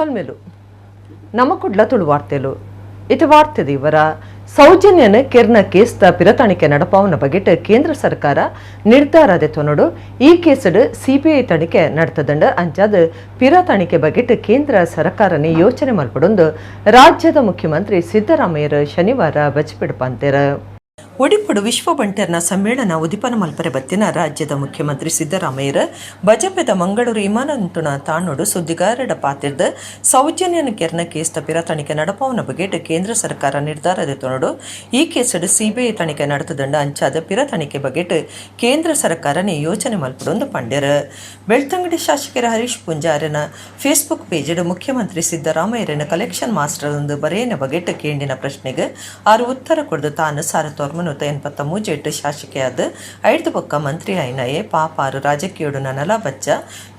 ಕಲ್ಮೇಲು ನಮ್ಮ ಕುಡ್ಲ ತುಳು ವಾರ್ತೆಲು ಇದು ವಾರ್ತೆದ ಇವರ ಸೌಜನ್ಯನ ಕೆರ್ನ ಕೇಸ್ದ ಪಿರತಣಿಕೆ ನಡಪಾವನ ಬಗೆಟ್ ಕೇಂದ್ರ ಸರ್ಕಾರ ನಿರ್ಧಾರದ ತೊನಡು ಈ ಕೇಸಡ್ ಸಿಬಿಐ ತನಿಖೆ ನಡೆತದಂಡ ಅಂಚಾದ ಪಿರತಣಿಕೆ ಬಗೆಟ್ ಕೇಂದ್ರ ಸರ್ಕಾರನೇ ಯೋಚನೆ ಮಲ್ಪಡೊಂದು ರಾಜ್ಯದ ಮುಖ್ಯಮಂತ್ರಿ ಸಿದ್ದರಾಮಯ್ಯರು ಶನಿವಾರ ಬಚ್ಚಿಬಿಡ್ಪಂತೆರ ಒಡಿಪಡು ವಿಶ್ವ ಬಂಟರ್ನ ಸಮ್ಮೇಳನ ಉದಿಪನ ಮಲ್ಪರೆ ಬತ್ತಿನ ರಾಜ್ಯದ ಮುಖ್ಯಮಂತ್ರಿ ಸಿದ್ದರಾಮಯ್ಯರ ಬಜಪೆದ ಮಂಗಳೂರು ವಿಮಾನಂತುಣ ತಾಣೋಡು ಸುದ್ದಿಗಾರರ ಪಾತಿರ್ದ ಸೌಜನ್ಯನ ಕೆರ್ನ ಕೇಸ್ದ ಪಿರ ತನಿಖೆ ನಡಪಾವನ ಬಗೆಟ್ ಕೇಂದ್ರ ಸರ್ಕಾರ ನಿರ್ಧಾರದ ತೊನಡು ಈ ಕೇಸಡ್ ಸಿಬಿಐ ತನಿಖೆ ನಡೆತದಂಡ ಅಂಚಾದ ಪಿರ ತನಿಖೆ ಬಗೆಟ್ ಕೇಂದ್ರ ಸರ್ಕಾರನೇ ಯೋಚನೆ ಮಲ್ಪಡೊಂದು ಪಂಡ್ಯರ ಬೆಳ್ತಂಗಡಿ ಶಾಸಕರ ಹರೀಶ್ ಪುಂಜಾರನ ಫೇಸ್ಬುಕ್ ಪೇಜಡ್ ಮುಖ್ಯಮಂತ್ರಿ ಸಿದ್ದರಾಮಯ್ಯರನ ಕಲೆಕ್ಷನ್ ಮಾಸ್ಟರ್ ಒಂದು ಬರೆಯನ ಬಗೆಟ್ ಕೇಂಡಿನ ಪ್ರಶ್ನೆಗೆ ಆರು ಉತ್ತರ ಕೊಡದು ತಾನು ಸಾರತೋರ್ಮ 193 ಶಾಸಕಿಯಾದ 5 ಬೊಕ್ಕ ಮಂತ್ರಿ ಐನಯೇ ಪಾಪಾರು ರಾಜಕೀಯೋಡು ನನಲ ಬಚ್ಚ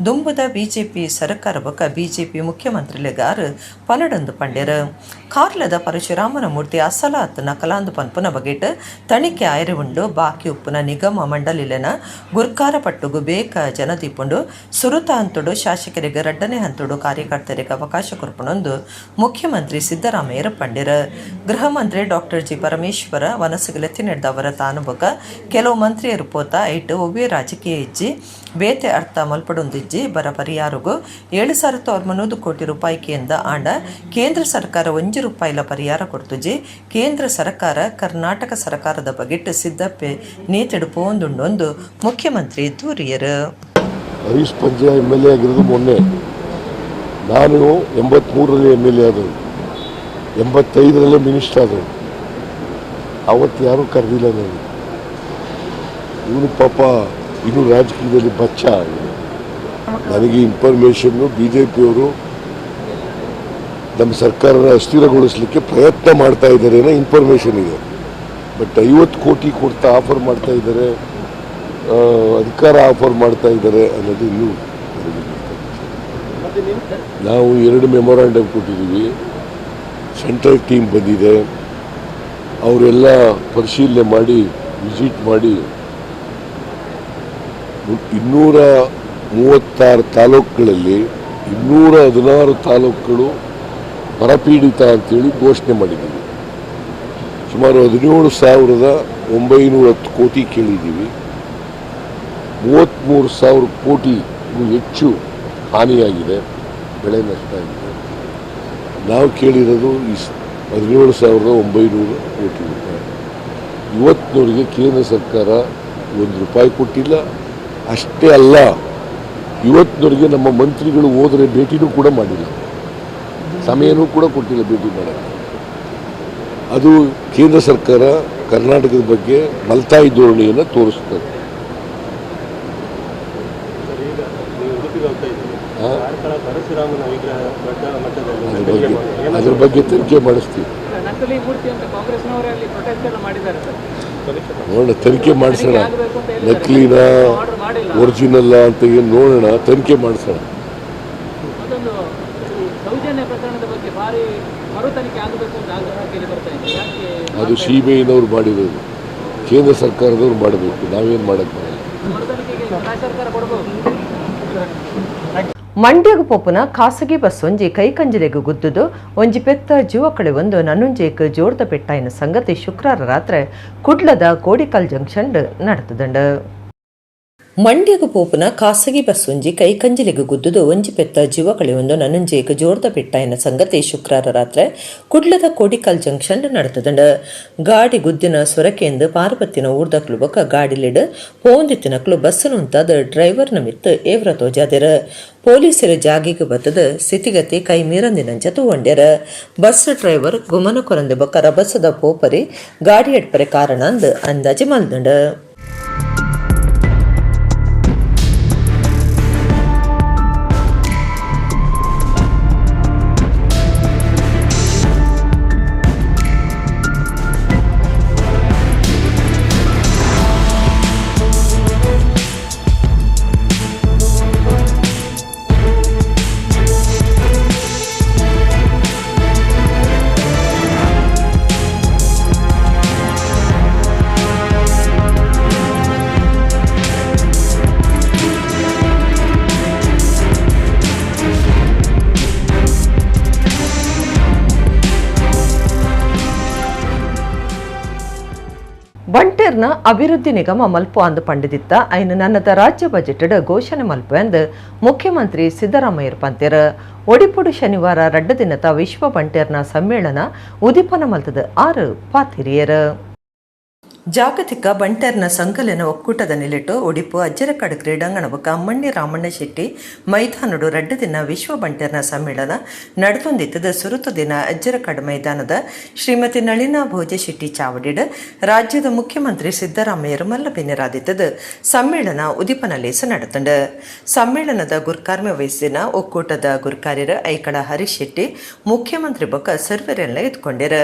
ದುಂಬುದ ಬಿಜೆಪಿ ಸರ್ಕಾರ ಬೊಕ್ಕ ಬಿಜೆಪಿ ಮುಖ್ಯಮಂತ್ರಿಲೆಗಾರು ಪನಡೊಂದು ಪಂಡ್ಯರ ಕಾರ್ಲದ ಪರಶುರಾಮನ ಮೂರ್ತಿ ಅಸಲಾತ್ ನಕಲಾಂದು ಪನ್ಪುನ ಬಗೆಟ್ ತನಿಖೆ ಆಯ್ರೆ ಉಂಡು ಬಾಕಿ ಉಪ್ಪುನ ನಿಗಮ ಮಂಡಲಿಲೆನ ಗುರ್ಕಾರ ಪಟ್ಟುಗು ಬೇಕ ಜನದೀಪುಂಡು ಸುರುತ ಹಂತುಡು ಶಾಸಕರಿಗೆ ರಡ್ಡನೇ ಹಂತುಡು ಕಾರ್ಯಕರ್ತರಿಗೆ ಅವಕಾಶ ಕೊರ್ಪಣೊಂದು ಮುಖ್ಯಮಂತ್ರಿ ಸಿದ್ದರಾಮಯ್ಯರ ಪಂಡ್ಯರ ಗೃಹ ಮಂತ್ರಿ ಡಾಕ್ಟರ್ ಜಿ ಪರಮೇಶ್ವರ ವನಸುಗಲೆ ನಡೆದವರ ತಾನು ಬೊಕ ಕೆಲವು ಮಂತ್ರಿಯರು ಪೋತ ಐಟ್ ಒವ್ವೇ ರಾಜಕೀಯ ಇಜ್ಜಿ ಬೇತೆ ಅರ್ಥ ಮಲ್ಪಡೊಂದಿಜ್ಜಿ ಬರ ಪರಿಹಾರಗೂ 7,900 ಕೋಟಿ ರೂಪಾಯಿಕೆಯಿಂದ ಆಂಡ ಕೇಂದ್ರ ಸರ್ಕಾರ 1 ರೂಪಾಯಿಲ ಪರಿಹಾರ ಕೊಡ್ತುಜಿ ಕೇಂದ್ರ ಸರ್ಕಾರ ಕರ್ನಾಟಕ ಸರ್ಕಾರದ ಬಗೆಟ್ ಸಿದ್ದಪ್ಪೆ ನೀತಿಡು ಪೋಂದುಂಡೊಂದು ಮುಖ್ಯಮಂತ್ರಿ ದೂರಿಯರು. ಹರೀಶ್ ಪಂಜೆ MLA ಆಗಿರೋದು ಮೊನ್ನೆ, ನಾನು 83ರಲ್ಲಿ MLA ಆದವು, 85ರಲ್ಲಿ ಮಿನಿಸ್ಟರ್ ಆದವು. ಅವತ್ತು ಯಾರೂ ಕರೆದಿಲ್ಲ ನನಗೆ. ಇವನು ಪಾಪ ಇನ್ನೂ ರಾಜಕೀಯದಲ್ಲಿ ಬಚ್ಚ. ನನಗೆ ಇನ್ಫಾರ್ಮೇಷನ್ನು BJPಯವರು ನಮ್ಮ ಸರ್ಕಾರನ ಅಸ್ಥಿರಗೊಳಿಸಲಿಕ್ಕೆ ಪ್ರಯತ್ನ ಮಾಡ್ತಾ ಇದ್ದಾರೆ ಅನ್ನೋ ಇನ್ಫಾರ್ಮೇಷನ್ ಇದೆ. ಬಟ್ 50 ಕೋಟಿ ಕೊಡ್ತಾ ಆಫರ್ ಮಾಡ್ತಾ ಇದ್ದಾರೆ, ಅಧಿಕಾರ ಆಫರ್ ಮಾಡ್ತಾ ಇದ್ದಾರೆ ಅನ್ನೋದು ಇನ್ನೂ ನಾವು 2 ಮೆಮೊರಾಂಡಮ್ ಕೊಟ್ಟಿದ್ದೀವಿ. ಸೆಂಟ್ರಲ್ ಟೀಮ್ ಬಂದಿದೆ, ಅವರೆಲ್ಲ ಪರಿಶೀಲನೆ ಮಾಡಿ ವಿಸಿಟ್ ಮಾಡಿ 236 ತಾಲೂಕುಗಳಲ್ಲಿ 216 ತಾಲೂಕುಗಳು ಬರಪೀಡಿತ ಅಂತೇಳಿ ಘೋಷಣೆ ಮಾಡಿದ್ದೀವಿ. ಸುಮಾರು 17,910 ಕೋಟಿ ಕೇಳಿದ್ದೀವಿ. 33,000 ಕೋಟಿಗೂ ಹೆಚ್ಚು ಹಾನಿಯಾಗಿದೆ, ಬೆಳೆ ನಷ್ಟ ಆಗಿದೆ. ನಾವು ಕೇಳಿರೋದು 17,900 ಕೋಟಿ ರೂಪಾಯಿ. ಇವತ್ತಿನವರೆಗೆ ಕೇಂದ್ರ ಸರ್ಕಾರ 1 ರೂಪಾಯಿ ಕೊಟ್ಟಿಲ್ಲ. ಅಷ್ಟೇ ಅಲ್ಲ, ಇವತ್ತಿನವರೆಗೆ ನಮ್ಮ ಮಂತ್ರಿಗಳು ಹೋದರೆ ಭೇಟಿನೂ ಕೂಡ ಮಾಡಿಲ್ಲ, ಸಮಯನೂ ಕೂಡ ಕೊಟ್ಟಿಲ್ಲ ಭೇಟಿ ಮಾಡೋಕ್ಕೆ. ಅದು ಕೇಂದ್ರ ಸರ್ಕಾರ ಕರ್ನಾಟಕದ ಬಗ್ಗೆ ಮಲ್ತಾಯಿ ಧೋರಣೆಯನ್ನು ತೋರಿಸ್ತದೆ. ಅದ್ರ ಬಗ್ಗೆ ತನಿಖೆ ಮಾಡಿಸ್ತೀವಿ. ನೋಡೋಣ, ತನಿಖೆ ಮಾಡಿಸೋಣ. ನಕಲಿನ ಒರಿಜಿನಲ್ಲ ಅಂತ ಏನು ನೋಡೋಣ, ತನಿಖೆ ಮಾಡಿಸೋಣ. ಅದು CBIನವ್ರು ಮಾಡಿರೋದು, ಕೇಂದ್ರ ಸರ್ಕಾರದವ್ರು ಮಾಡಬೇಕು, ನಾವೇನು ಮಾಡಕ್ಕೆ ಬರಲ್ಲ. ಮಂಡ್ಯಗು ಪೋಪುನ ಖಾಸಗಿ ಬಸ್ ಒಂಜಿ ಕೈಕಂಜಲೆಗು ಗುದ್ದುದು ಒಂಜಿ ಪೆತ್ತ ಜೀವಕಳೆ ಒಂದು ನನುಂಜೇಕ್ ಜೋರ್ದ ಪೆಟ್ಟಾಯಿನ ಸಂಗತಿ ಶುಕ್ರವಾರ ರಾತ್ರಿ ಕುಡ್ಲದ ಕೋಡಿಕಲ್ ಜಂಕ್ಷನ್ ನಡೆತದಂಡ. ಮಂಡ್ಯಗು ಪೋಪುನ ಖಾಸಗಿ ಬಸ್ ಒಂಜಿ ಕೈಕಂಜಲೆಗು ಗುದ್ದುದು ಒಂಜಿ ಪೆತ್ತ ಜೀವಕಳೆ ಒಂದು ನನುಂಜೇಕ್ ಜೋರ್ದ ಪೆಟ್ಟಾಯಿನ ಸಂಗತಿ ಶುಕ್ರವಾರ ರಾತ್ರಿ ಕುಡ್ಲದ ಕೋಡಿಕಲ್ ಜಂಕ್ಷನ್ ನಡೆತದಂಡ. ಗಾಡಿ ಗುದ್ದಿನ ಸ್ವರಕೆಂದು ಪಾರ್ವತಿನ ಊರ್ದಕ್ಲು ಬೊಕ್ಕ ಗಾಡಿಲಿಡ್ ಪೋಂದಿತ್ತಿನಕ್ಲು ಬಸ್ಸನ್ನು ಉಂತಾದ ಡ್ರೈವರ್ನ ಮಿತ್ತು ಏವ್ರ ತೋಜಾದಿರ. ಪೊಲೀಸರು ಜಾಗಿಗೆ ಬತ್ತದ ಸ್ಥಿತಿಗತಿ ಕೈ ಮೀರಂದಿನಂಚ ತೂವಂಡ್ಯರ. ಬಸ್ ಡ್ರೈವರ್ ಗುಮನ ಕೊರಂದೆ ಬೊಕ್ಕ ರಭಸದ ಪೋಪರಿ ಗಾಡಿ ಎಡ್ಪರೆ ಕಾರಣ ಅಂದ್ ಅಂದಾಜಿ ಮಲ್ದಂಡ. ಬಂಟೇರ್ನ ಅಭಿವೃದ್ಧಿ ನಿಗಮ ಮಲ್ಪು ಅಂದು ಪಂಡಿದಿತ್ತ ಐನು ನನ್ನದ ರಾಜ್ಯ ಬಜೆಟ್ ಘೋಷಣೆ ಮಲ್ಪು ಎಂದು ಮುಖ್ಯಮಂತ್ರಿ ಸಿದ್ದರಾಮಯ್ಯ ಪಂತೇರ್ ಒಡಿಪುಡು ಶನಿವಾರ ರಡ್ಡ ದಿನದ ವಿಶ್ವ ಬಂಟೇರ್ನ ಸಮ್ಮೇಳನ ಉದಿಪನ ಮಲ್ತದ 6 ಪಾತಿರಿಯರ್ ಜಾಗತಿಕ ಬಂಟೇರ್ನ ಸಂಕಲನ ಒಕ್ಕೂಟದ ನಿಲೆಟ್ಟು ಒಡಿಪು ಅಜ್ಜರಕಾಡು ಕ್ರೀಡಾಂಗಣ ಬೊಕ್ಕ ಅಮ್ಮಣ್ಣಿ ರಾಮಣ್ಣ ಶೆಟ್ಟಿ ಮೈದಾನಡು ರಡ್ಡ ದಿನ ವಿಶ್ವ ಬಂಟೇರ್ನ ಸಮ್ಮೇಳನ ನಡೆದೊಂದಿತ್ತದ ಸುರುತು ದಿನ ಅಜ್ಜರಕಾಡು ಮೈದಾನದ ಶ್ರೀಮತಿ ನಳಿನಾ ಭೋಜ ಶೆಟ್ಟಿ ಚಾವಡಿಡ್ ರಾಜ್ಯದ ಮುಖ್ಯಮಂತ್ರಿ ಸಿದ್ದರಾಮಯ್ಯರು ಮಲ್ಲಬೆನ್ನೆರಾದಿತ್ತದ ಸಮ್ಮೇಳನ ಉದಿಪನಲೇಸ ನಡೆತಂಡ ಸಮ್ಮೇಳನದ ಗುರ್ಕಾರ್ಮೆ ವಹಿಸಿನ ಒಕ್ಕೂಟದ ಗುರ್ಕಾರ್ಯರ ಐಕಳ ಹರೀಶ್ ಶೆಟ್ಟಿ ಮುಖ್ಯಮಂತ್ರಿ ಬೊಕ್ಕ ಸರ್ವರೆಲ್ಲ ಎತ್ಕೊಂಡಿರ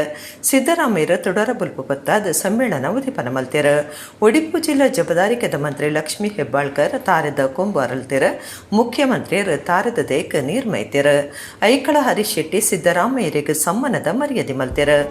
ಸಿದ್ದರಾಮಯ್ಯರ ತೊಡರ ಬುಲ್ಪು ಪತ್ತಾದ ಸಮ್ಮೇಳನ ಪನಮಲ್ತೆರ ಒಡಿಪು ಜಿಲ್ಲಾ ಜವಾಬ್ದಾರಿಕೆದ ಮಂತ್ರಿ ಲಕ್ಷ್ಮೀ ಹೆಬ್ಬಾಳ್ಕರ್ ತಾರದ ಕೊಂಬು ಅರಳ್ತೆರ ಮುಖ್ಯಮಂತ್ರಿಯರು ತಾರದ ದೇಕ ನೀರ್ಮೈತೆರ ಐಕಳ ಹರೀಶ್ ಶೆಟ್ಟಿ ಸಿದ್ದರಾಮಯ್ಯರಿಗೆ ಸಮ್ಮಾನದ ಮರ್ಯಾದೆ ಮಲ್ತೆರ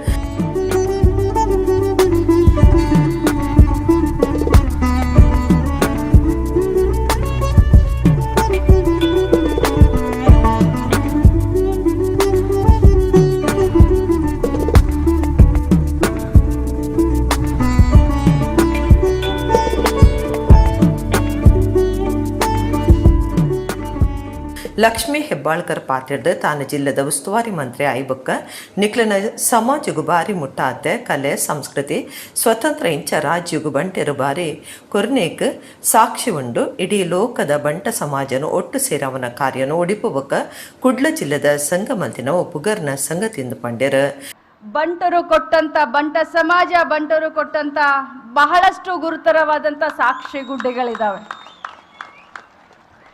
ಲಕ್ಷ್ಮೀ ಹೆಬ್ಬಾಳ್ಕರ್ ಪಾತ್ರದ ತಾನು ಜಿಲ್ಲೆದ ಉಸ್ತುವಾರಿ ಮಂತ್ರಿ ಐಬಕ್ಕ ನಿಕ್ಲನ ಸಮಾಜಗು ಬಾರಿ ಮುಟ್ಟಾತೆ ಕಲೆ ಸಂಸ್ಕೃತಿ ಸ್ವತಂತ್ರ ಇಂಚ ರಾಜ್ಯಗು ಬಂಟೆರು ಬಾರಿ ಕೊರ್ನೇಕ್ ಸಾಕ್ಷಿ ಉಂಡು ಇಡೀ ಲೋಕದ ಬಂಟ ಸಮಾಜನು ಒಟ್ಟು ಸೇರವನ ಕಾರ್ಯನು ಒಡಿಪು ಬೊಕ್ಕ ಕುಡ್ಲ ಜಿಲ್ಲೆದ ಸಂಗಮಂತಿನ ಒಪ್ಪುಗರ್ನ ಸಂಗತಿಯಿಂದ ಪಂಡ್ಯರ ಬಂಟರು ಕೊಟ್ಟಂತ ಬಂಟ ಸಮಾಜ ಬಂಟರು ಕೊಟ್ಟಂತ ಬಹಳಷ್ಟು ಗುರುತರವಾದಂಥ ಸಾಕ್ಷಿ ಗುಡ್ಡೆಗಳಿದ್ದಾವೆ.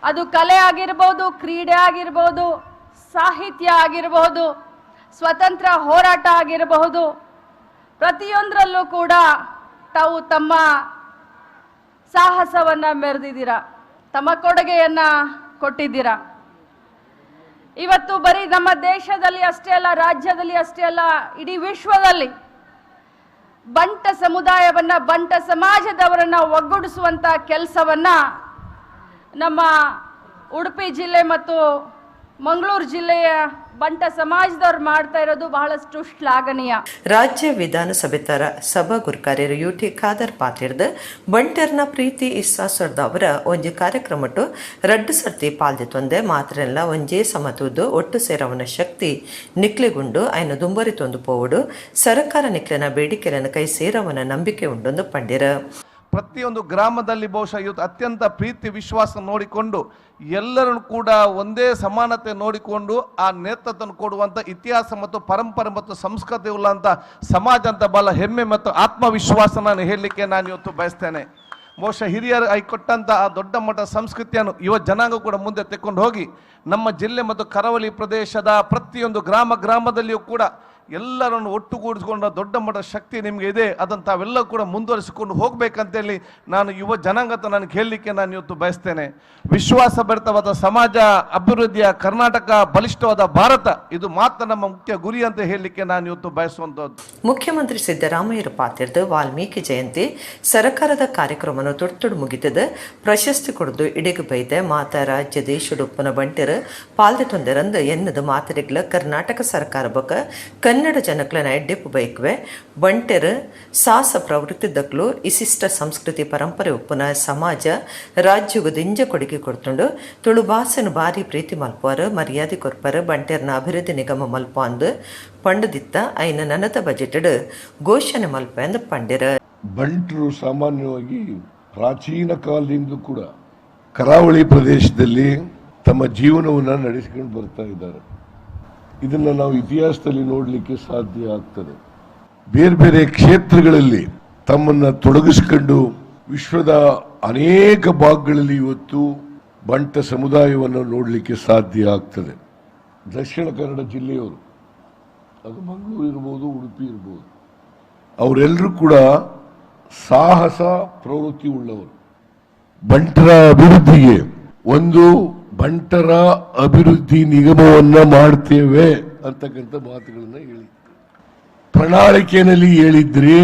ಅದು ಕಲೆ ಆಗಿರ್ಬೋದು, ಕ್ರೀಡೆ ಆಗಿರ್ಬೋದು, ಸಾಹಿತ್ಯ ಆಗಿರಬಹುದು, ಸ್ವತಂತ್ರ ಹೋರಾಟ ಆಗಿರಬಹುದು. ಪ್ರತಿಯೊಂದರಲ್ಲೂ ಕೂಡ ತಾವು ತಮ್ಮ ಸಾಹಸವನ್ನು ಮೆರೆದಿದ್ದೀರಾ, ತಮ್ಮ ಕೊಡುಗೆಯನ್ನು ಕೊಟ್ಟಿದ್ದೀರಾ. ಇವತ್ತು ಬರೀ ನಮ್ಮ ದೇಶದಲ್ಲಿ ಅಷ್ಟೇ ಅಲ್ಲ, ರಾಜ್ಯದಲ್ಲಿ ಅಷ್ಟೇ ಅಲ್ಲ, ಇಡೀ ವಿಶ್ವದಲ್ಲಿ ಬಂಟ ಸಮುದಾಯವನ್ನು, ಬಂಟ ಸಮಾಜದವರನ್ನು ಒಗ್ಗೂಡಿಸುವಂಥ ಕೆಲಸವನ್ನು ನಮ್ಮ ಉಡುಪಿ ಜಿಲ್ಲೆ ಮತ್ತು ಮಂಗಳೂರು ಜಿಲ್ಲೆಯ ಬಂಟ ಸಮಾಜದವ್ರು ಮಾಡ್ತಾ ಇರೋದು ಬಹಳಷ್ಟು ಶ್ಲಾಘನೀಯ. ರಾಜ್ಯ ವಿಧಾನಸಭೆ ತರ ಸಭಾ ಗುರ್ಕಾರ್ಯರು ಯುಟಿ ಖಾದರ್ ಪಾತಿರ್ದ ಬಂಟೇರ್ನ ಪ್ರೀತಿ ಇಸ್ಸಾಸರ್ದ ಅವರ ಒಂಜಿ ಕಾರ್ಯಕ್ರಮಟ್ಟು ರಡ್ಡು ಸರ್ತಿ ಪಾಲ್ದಿತ್ತೊಂದೆ ಮಾತ್ರಲ್ಲ ಒಂಜೇ ಸಮತುದು ಒಟ್ಟು ಸೇರವನ ಶಕ್ತಿ ನಿಕ್ಲೆಗುಂಡು ಐನ ದುಂಬರಿತೊಂದು ಪೋವುಡು ಸರ್ಕಾರ ನಿಕ್ಲೆನ ಬೇಡಿಕೆಯನ್ನು ಕೈ ಸೇರವನ ನಂಬಿಕೆ ಉಂಡೊಂದು ಪಂಡಿರ. ಪ್ರತಿಯೊಂದು ಗ್ರಾಮದಲ್ಲಿ ಬಹುಶಃ ಇವತ್ತು ಅತ್ಯಂತ ಪ್ರೀತಿ ವಿಶ್ವಾಸ ನೋಡಿಕೊಂಡು ಎಲ್ಲರನ್ನು ಕೂಡ ಒಂದೇ ಸಮಾನತೆ ನೋಡಿಕೊಂಡು ಆ ನೇತೃತ್ವ ಕೊಡುವಂಥ ಇತಿಹಾಸ ಮತ್ತು ಪರಂಪರೆ ಮತ್ತು ಸಂಸ್ಕೃತಿ ಉಳ್ಳಂಥ ಸಮಾಜ ಅಂತ ಬಹಳ ಹೆಮ್ಮೆ ಮತ್ತು ಆತ್ಮವಿಶ್ವಾಸ ನಾನು ಹೇಳಲಿಕ್ಕೆ ನಾನು ಇವತ್ತು ಬಯಸ್ತೇನೆ. ಬಹುಶಃ ಹಿರಿಯರು ಕೊಟ್ಟಂಥ ಆ ದೊಡ್ಡ ಮಟ್ಟದ ಸಂಸ್ಕೃತಿಯನ್ನು ಯುವ ಜನಾಂಗ ಕೂಡ ಮುಂದೆ ತೆಕ್ಕೊಂಡು ಹೋಗಿ ನಮ್ಮ ಜಿಲ್ಲೆ ಮತ್ತು ಕರಾವಳಿ ಪ್ರದೇಶದ ಪ್ರತಿಯೊಂದು ಗ್ರಾಮದಲ್ಲಿಯೂ ಕೂಡ ಎಲ್ಲರನ್ನು ಒಟ್ಟುಗೂಡಿಸಿಕೊಂಡ ದೊಡ್ಡ ಮಟ್ಟದ ಶಕ್ತಿ ನಿಮಗೆ ಇದೆ. ಅದನ್ನು ತಾವೆಲ್ಲ ಕೂಡ ಮುಂದುವರಿಸಿಕೊಂಡು ಹೋಗಬೇಕಂತೇಳಿ ನಾನು ಯುವ ಜನಾಂಗತ ನನಗೆ ಹೇಳಲಿಕ್ಕೆ ನಾನು ಇವತ್ತು ಬಯಸ್ತೇನೆ. ವಿಶ್ವಾಸಭರಿತವಾದ ಸಮಾಜ, ಅಭಿವೃದ್ಧಿಯ ಕರ್ನಾಟಕ, ಬಲಿಷ್ಠವಾದ ಭಾರತ, ಇದು ಮಾತ್ರ ನಮ್ಮ ಮುಖ್ಯ ಗುರಿ ಅಂತ ಹೇಳಲಿಕ್ಕೆ ನಾನು ಇವತ್ತು ಬಯಸುವಂಥದ್ದು. ಮುಖ್ಯಮಂತ್ರಿ ಸಿದ್ದರಾಮಯ್ಯರ ಪಾತ್ರದ ವಾಲ್ಮೀಕಿ ಜಯಂತಿ ಸರ್ಕಾರದ ಕಾರ್ಯಕ್ರಮವನ್ನು ತೊಡ್ತೊಡು ಮುಗಿತದ ಪ್ರಶಸ್ತಿ ಕೊಡದು ಇಡಿಗೆ ಬೈದೆ ಮಾತಾ ರಾಜ್ಯ ದೇಶದ ಉಪ್ಪನ ಬಂಟೆರ ಪಾಲ್ದೆ ತೊಂದರಂದು ಎನ್ನದ ಮಾತರಿಗಳ ಕರ್ನಾಟಕ ಸರ್ಕಾರ ಬೊಕ್ಕ ಕನ್ನಡ ಜನಕ್ಲನ ಎಡ್ಡೆಪ್ಪು ಬೈಕ್ವೆ ಬಂಟೆರ್ ಸಾಸ ಪ್ರವೃತ್ತಿ ದಕ್ಲು ವಿಶಿಷ್ಟ ಸಂಸ್ಕೃತಿ ಪರಂಪರೆ ಉಪ್ಪುನ ಸಮಾಜ ರಾಜ್ಯಗೂ ದಿಂಜ ಕೊಡುಗೆ ಕೊಡ್ತುಂಡು ತುಳು ಭಾಷೆನು ಭಾರಿ ಪ್ರೀತಿ ಮಲ್ಪುವರು ಮರ್ಯಾದೆ ಕೊರ್ಪರು ಬಂಟೆರ್ನ ಅಭಿವೃದ್ಧಿ ನಿಗಮ ಮಲ್ಪ ಅಂದು ಪಂಡದಿತ್ತ ಐನ ನನತ ಬಜೆಟ್ ಘೋಷಣೆ ಮಲ್ಪ ಎಂದು ಪಂಡಿರ. ಬಂಟರು ಸಾಮಾನ್ಯವಾಗಿ ಪ್ರಾಚೀನ ಕಾಲದಿಂದಲೂ ಕೂಡ ಕರಾವಳಿ ಪ್ರದೇಶದಲ್ಲಿ ತಮ್ಮ ಜೀವನವನ್ನು ನಡೆಸಿಕೊಂಡು ಬರ್ತಾ ಇದ್ದಾರೆ. ಇದನ್ನು ನಾವು ಇತಿಹಾಸದಲ್ಲಿ ನೋಡಲಿಕ್ಕೆ ಸಾಧ್ಯ ಆಗ್ತದೆ. ಬೇರೆ ಬೇರೆ ಕ್ಷೇತ್ರಗಳಲ್ಲಿ ತಮ್ಮನ್ನು ತೊಡಗಿಸಿಕೊಂಡು ವಿಶ್ವದ ಅನೇಕ ಭಾಗಗಳಲ್ಲಿ ಇವತ್ತು ಬಂಟ ಸಮುದಾಯವನ್ನು ನೋಡಲಿಕ್ಕೆ ಸಾಧ್ಯ ಆಗ್ತದೆ. ದಕ್ಷಿಣ ಕನ್ನಡ ಜಿಲ್ಲೆಯವರು, ಅದು ಮಂಗಳೂರು ಇರ್ಬೋದು, ಉಡುಪಿ ಇರ್ಬೋದು, ಅವರೆಲ್ಲರೂ ಕೂಡ ಸಾಹಸ ಪ್ರವೃತ್ತಿ ಉಳ್ಳವರು. ಬಂಟರ ಅಭಿವೃದ್ಧಿಗೆ ಒಂದು ಬಂಟರ ಅಭಿವೃದ್ಧಿ ನಿಗಮವನ್ನ ಮಾಡ್ತೇವೆ ಅಂತಕ್ಕಂಥ ಮಾತುಗಳನ್ನ ಹೇಳಿ ಪ್ರಣಾಳಿಕೆಯಲ್ಲಿ ಹೇಳಿದ್ರಿ.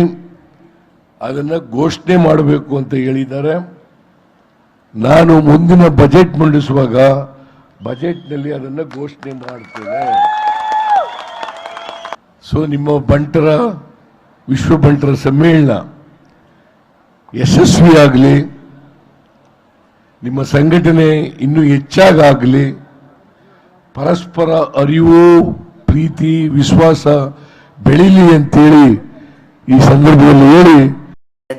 ಅದನ್ನ ಘೋಷಣೆ ಮಾಡಬೇಕು ಅಂತ ಹೇಳಿದ್ದಾರೆ. ನಾನು ಮುಂದಿನ ಬಜೆಟ್ ಮಂಡಿಸುವಾಗ ಬಜೆಟ್ನಲ್ಲಿ ಅದನ್ನ ಘೋಷಣೆ ಮಾಡ್ತೇವೆ. ಸೊ ನಿಮ್ಮ ಬಂಟರ ವಿಶ್ವ ಬಂಟರ ಸಮ್ಮೇಳನ ಯಶಸ್ವಿಯಾಗಲಿ, ನಿಮ್ಮ ಸಂಘಟನೆ ಇನ್ನೂ ಹೆಚ್ಚಾಗಲಿ, ಪರಸ್ಪರ ಅರಿವು, ಪ್ರೀತಿ, ವಿಶ್ವಾಸ ಬೆಳೀಲಿ ಅಂತೇಳಿ ಈ ಸಂದರ್ಭದಲ್ಲಿ ಹೇಳಿ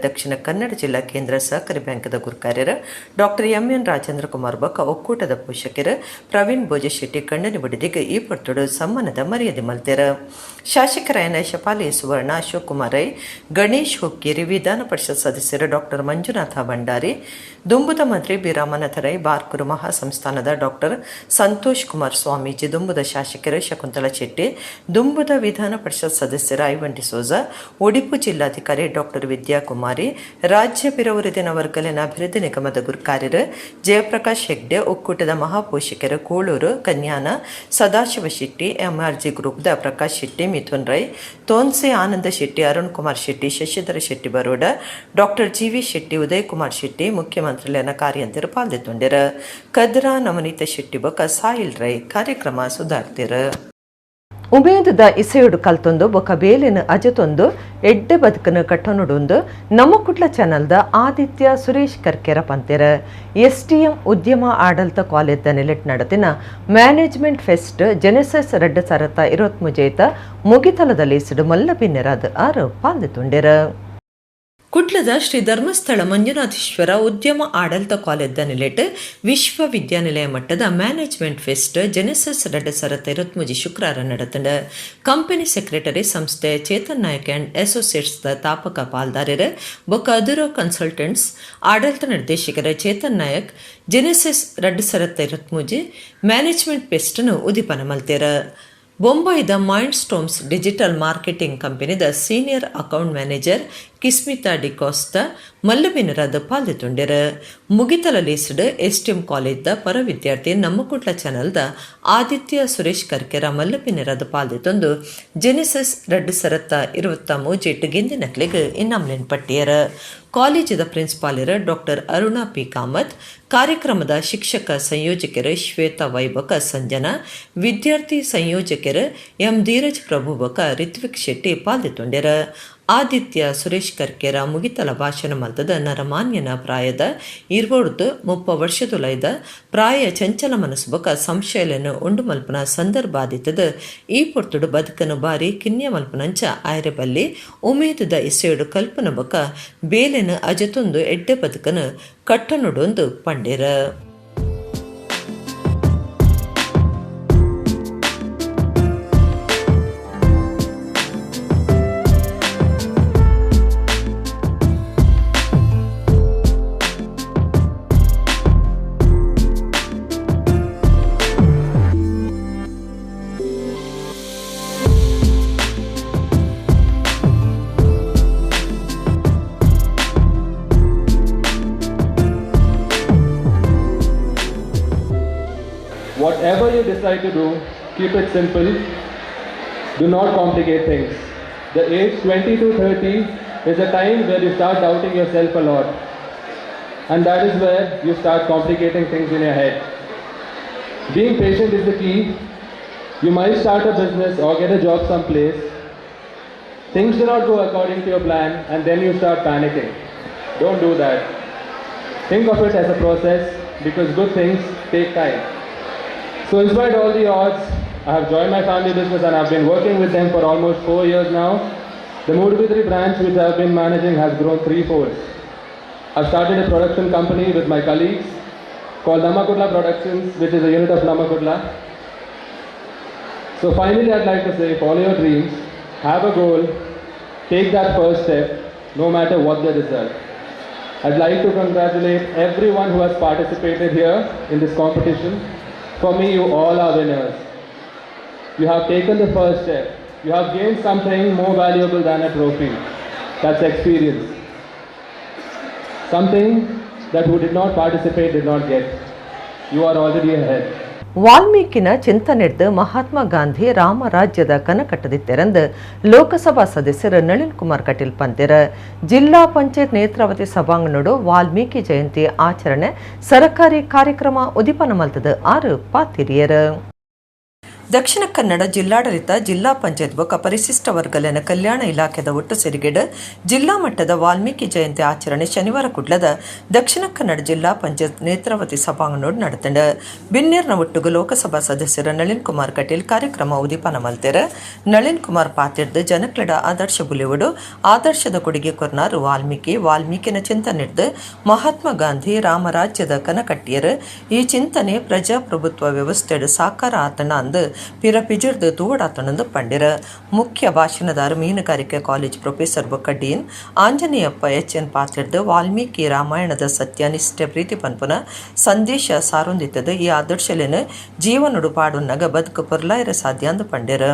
ದಕ್ಷಿಣ ಕನ್ನಡ ಜಿಲ್ಲಾ ಕೇಂದ್ರ ಸಹಕಾರಿ ಬ್ಯಾಂಕ್ದ ಗುರುಕಾರ್ಯರ ಡಾಕ್ಟರ್ ಎನ್ ರಾಜೇಂದ್ರ ಕುಮಾರ್ ಬೊಕ್ಕ ಒಕ್ಕೂಟದ ಪೋಷಕರ ಪ್ರವೀಣ್ ಭೋಜಶೆಟ್ಟಿ ಕಣ್ಣನಿ ಬಡಿದಿಗೆ ಈ ಪೊರ್ತುಡು ಸಮ್ಮಾನದ ಮರ್ಯಾದೆ ಮಲ್ತೆರ. ಶಾಸಕರಾಯನ ಶಪಾಲಿ ಸುವರ್ಣ, ಅಶೋಕ್ ಕುಮಾರ್ ರೈ, ಗಣೇಶ್ ಹುಕ್ಕೇರಿ, ವಿಧಾನ ಪರಿಷತ್ ಸದಸ್ಯರು ಡಾಕ್ಟರ್ ಮಂಜುನಾಥ ಭಂಡಾರಿ, ದುಂಬುದ ಮಂತ್ರಿ ಬಿ ರಾಮನಾಥ ರೈ, ಬಾರ್ಕೂರು ಮಹಾಸಂಸ್ಥಾನದ ಡಾಕ್ಟರ್ ಸಂತೋಷ್ ಕುಮಾರ್ ಸ್ವಾಮೀಜಿ, ದುಂಬುದ ಶಾಸಕರು ಶಕುಂತಲಾ ಶೆಟ್ಟಿ, ದುಂಬುದ ವಿಧಾನ ಪರಿಷತ್ ಸದಸ್ಯರ ಐವನ್ ಡಿಸೋಜ, ಉಡುಪಿ ಜಿಲ್ಲಾಧಿಕಾರಿ ಡಾಕ್ಟರ್ ವಿದ್ಯಾಕುಮಾರಿ, ರಾಜ್ಯ ಪಿರವುರಿದಿನ ವರ್ಗಲಿನ ಅಭಿವೃದ್ಧಿ ನಿಗಮದ ಗುರುಕಾರ್ಯರು ಜಯಪ್ರಕಾಶ್ ಹೆಗ್ಡೆ, ಒಕ್ಕೂಟದ ಮಹಾಪೋಷಕರು ಕೋಳೂರು, ಕನ್ಯಾನ, ಸದಾಶಿವ ಶೆಟ್ಟಿ, ಎಂಆರ್ಜಿ ಗ್ರೂಪ್ದ ಪ್ರಕಾಶ್ ಶೆಟ್ಟಿ, ಮಿಥುನ್ ರೈ, ತೋನ್ಸೆ ಆನಂದ ಶೆಟ್ಟಿ, ಅರುಣ್ ಕುಮಾರ್ ಶೆಟ್ಟಿ, ಶಶಿಧರ ಶೆಟ್ಟಿ ಬರೋಡ, ಡಾಕ್ಟರ್ ಜಿವಿ ಶೆಟ್ಟಿ, ಉದಯ್ ಕುಮಾರ್ ಶೆಟ್ಟಿ ಮುಖ್ಯಮಂತ್ರಿಗಳನ್ನ ಕಾರ್ಯಂತರ ಪಾಲ್ಗೊಂಡಿರ. ಕದ್ರಾ ನವನೀತ ಶೆಟ್ಟಿ ಬೊಕ್ಕ ಸಾಯಿಲ್ ರೈ ಕಾರ್ಯಕ್ರಮ ಸುಧಾರ್ತಿರ. ಉಮೇದದ ಇಸೆಯುಡು ಕಲ್ತೊಂದು ಬೊಕ್ಕ ಬೇಲಿನ ಅಜತೊಂದು ಎಡ್ಡೆ ಬದುಕನ್ನು ಕಟ್ಟನೊಡೊಂದು ನಮ್ಮ ಕುಟ್ಲ ಚಾನಲ್ದ ಆದಿತ್ಯ ಸುರೇಶ್ ಕರ್ಕೆರ ಪಂತೆರ. STM ಉದ್ಯಮ ಆಡಳಿತ ಕಾಲೇಜ್ದ ನೆಲೆಟ್ ನಡತಿನ ಮ್ಯಾನೇಜ್ಮೆಂಟ್ ಫೆಸ್ಟ್ ಜೆನೆಸಸ್ 2023 ಮುಗಿತಲದಲ್ಲಿ ಸಿಡು ಮಲ್ಲ ಪಿನ್ನೆರಾದ ಆರು ಪಾಲ್ಗೊಂಡಿರ. ಕುಟ್ಲದ ಶ್ರೀ ಧರ್ಮಸ್ಥಳ ಮಂಜುನಾಥೇಶ್ವರ ಉದ್ಯಮ ಆಡಳಿತ ಕಾಲೇಜ್ದ ನೆಲೆಟ್ ವಿಶ್ವವಿದ್ಯಾನಿಲಯ ಮಟ್ಟದ ಮ್ಯಾನೇಜ್ಮೆಂಟ್ ಫೆಸ್ಟ್ ಜೆನೆಸಸ್ 2023 ಶುಕ್ರವಾರ ನಡೆತಂಡ. ಕಂಪನಿ ಸೆಕ್ರೆಟರಿ ಸಂಸ್ಥೆ ಚೇತನ್ ನಾಯಕ್ ಅಂಡ್ ಅಸೋಸಿಯೇಟ್ಸ್ದ ತಾಪಕ ಪಾಲ್ದಾರರು ಬೊಕ್ಕ ಅದುರೋ ಕನ್ಸಲ್ಟೆಂಟ್ಸ್ ಆಡಳಿತ ನಿರ್ದೇಶಕರ ಚೇತನ್ ನಾಯಕ್ ಜೆನೆಸಸ್ 2023 ಮ್ಯಾನೇಜ್ಮೆಂಟ್ ಫೆಸ್ಟ್ನು ಉದಿಪನ ಮಲ್ತೆರ. ಬೊಂಬಾಯಿದ ಮೈಂಡ್ ಸ್ಟೋಮ್ಸ್ ಡಿಜಿಟಲ್ ಮಾರ್ಕೆಟಿಂಗ್ ಕಂಪನಿದ senior account manager Kismita D'Costa ಮಲ್ಲಬಿನರಾದ ಪಾಲ್ಗೊಂಡಿರ. ಮುಗಿತಲಲಿಸಿದ STM ಕಾಲೇಜ್ದ ಪರ ವಿದ್ಯಾರ್ಥಿ ನಮ್ಮ ಕುಟ್ಲ ಚಾನಲ್ದ ಆದಿತ್ಯ ಸುರೇಶ್ ಕರ್ಕೆರ ಮಲ್ಲಬಿನರಾದ ಪಾಲ್ಗೊಂಡು genesis 2023 ಗೆಂದಿನಕ್ಲಿಗೆ ಇನ್ನಾಮ್ಲೆನ್ ಪಟ್ಟಿಯರ. ಕಾಲೇಜದ ಪ್ರಿನ್ಸಿಪಾಲರ doctor Aruna P Kamath, ಕಾರ್ಯಕ್ರಮದ ಶಿಕ್ಷಕ ಸಂಯೋಜಕರು ಶ್ವೇತಾ ವೈಬಕ ಸಂಜನಾ, ವಿದ್ಯಾರ್ಥಿ ಸಂಯೋಜಕರು ಎಂ ಧೀರಜ್ ಪ್ರಭು ಬಕ ರಿತ್ವಿಕ್ ಶೆಟ್ಟಿ ಪಾಲ್ಗೊಂಡಿರ. ಆದಿತ್ಯ ಸುರೇಶ್ ಕರ್ಕೆರ ಮುಗಿತಲ ಭಾಷಣ ಮಲ್ತದ ನರಮಾನ್ಯನ ಪ್ರಾಯದ 20-30 ವರ್ಷದೊಲೈದ ಪ್ರಾಯ ಚಂಚಲ ಮನಸ್ಸು ಬೊಕ ಸಂಶಯలను ಉಂಡು ಮಲ್ಪನ ಸಂದರ್ಭ ಆದಿತ್ತದ ಈ ಪೊರ್ತುಡು ಬದುಕನು ಬಾರಿ ಕಿನ್ಯ ಮಲ್ಪನಂಚ ಆಯ್ರೆಬಲ್ಲಿ ಉಮೇದದ ಇಸೆಯುಡು ಕಲ್ಪನ ಬೊಕ ಬೇಲೆನ ಅಜತೊಂದು ಎಡ್ಡೆ ಬದುಕನು ಕಟ್ಟನುಡೊಂದು ಪಂಡೆರ. Whatever you decide to do, keep it simple. Do not complicate things. The age 20 to 30 is a time where you start doubting yourself a lot. And that is where you start complicating things in your head. Being patient is the key. You might start a business or get a job someplace. Things do not go according to your plan and then you start panicking. Don't do that. Think of it as a process because good things take time. So in spite of all the odds, I have joined my family business and I've been working with them for almost 4 years now. The Mudupidri branch which I've been managing has grown 3-fold. I've started a production company with my colleagues called Namakudla Productions, which is a unit of Namakudla. So finally I'd like to say, follow your dreams, have a goal, take that first step, no matter what the result. I'd like to congratulate everyone who has participated here in this competition. For me, you all are winners. You have taken the first step. You have gained something more valuable than a trophy. That's experience. Something that who did not participate did not get. You are already ahead. ವಾಲ್ಮೀಕಿನ ಚಿಂತನೆಡ್ದು Mahatma Gandhi ರಾಮರಾಜ್ಯದ ಕನಕಟ್ಟದಿತ್ತೆರಂದು Lok Sabha ಸದಸ್ಯರು ನಳಿನ್ ಕುಮಾರ್ ಕಟೀಲ್ ಪಂತೆರ. ಜಿಲ್ಲಾ ಪಂಚಾಯತ್ ನೇತ್ರಾವತಿ ಸಭಾಂಗಣಡು ವಾಲ್ಮೀಕಿ ಜಯಂತಿ ಆಚರಣೆ ಸರ್ಕಾರಿ ಕಾರ್ಯಕ್ರಮ ಉದಿಪನ ಮಲ್ತದ ಆರು ಪಾತಿರಿಯರು. ದಕ್ಷಿಣ ಕನ್ನಡ ಜಿಲ್ಲಾಡಳಿತ ಜಿಲ್ಲಾ ಪಂಚಾಯತ್ ಬೊಕ್ಕ ಪರಿಶಿಷ್ಟ ವರ್ಗಲಿನ ಕಲ್ಯಾಣ ಇಲಾಖೆದ ಒಟ್ಟು ಸೇರಿಗೆಡ್ ಜಿಲ್ಲಾ ಮಟ್ಟದ ವಾಲ್ಮೀಕಿ ಜಯಂತಿ ಆಚರಣೆ ಶನಿವಾರ ಕುಡ್ಲದ ದಕ್ಷಿಣ ಕನ್ನಡ ಜಿಲ್ಲಾ ಪಂಚಾಯತ್ ನೇತ್ರಾವತಿ ಸಭಾಂಗಣೋಡು ನಡೆತಂಡ ಬಿನ್ನೇರ್ನ ಒಟ್ಟುಗು ಲೋಕಸಭಾ ಸದಸ್ಯರ ನಳಿನ್ ಕುಮಾರ್ ಕಟೀಲ್ ಕಾರ್ಯಕ್ರಮ ಉದೀಪನ ಮಲ್ತೆರ ನಳಿನ್ ಕುಮಾರ್ ಪಾತಿರ್ದು ಜನಕ್ಲಡ ಆದರ್ಶ ಬುಲಿವುಡು ಆದರ್ಶದ ಕೊಡುಗೆ ಕೊರ್ನಾರು ವಾಲ್ಮೀಕಿನ ಚಿಂತನೆಡ್ದು ಮಹಾತ್ಮ ಗಾಂಧಿ ರಾಮರಾಜ್ಯದ ಕನಕಟ್ಟಿಯರು ಈ ಚಿಂತನೆ ಪ್ರಜಾಪ್ರಭುತ್ವ ವ್ಯವಸ್ಥೆಡ್ ಸಾಕಾರ ಆತನ ಅಂದು ಪಿರ ಪಿಜಿರ್ದು ತೂವಡಾತನಂದು ಪಂಡಿರ ಮುಖ್ಯ ಭಾಷಣದಾರ ಮೀನುಗಾರಿಕೆ ಕಾಲೇಜ್ ಪ್ರೊಫೆಸರ್ ಬೊಕ್ಕ ಡೀನ್ ಆಂಜನೇಯಪ್ಪ ಎನ್ ಪಾತಿರ್ದು ವಾಲ್ಮೀಕಿ ರಾಮಾಯಣದ ಸತ್ಯನಿಷ್ಠೆ ಪ್ರೀತಿ ಪನ್ಪುನ ಸಂದೇಶ ಸಾರೊಂದಿತ್ತದು ಈ ಆದರ್ಶಲೇನು ಜೀವನುಡು ಪಾಡುನ್ನಗ ಬದುಕು ಪೊರ್ಲಾಯಿರ ಸಾಧ್ಯ ಅಂದು ಪಂಡಿರ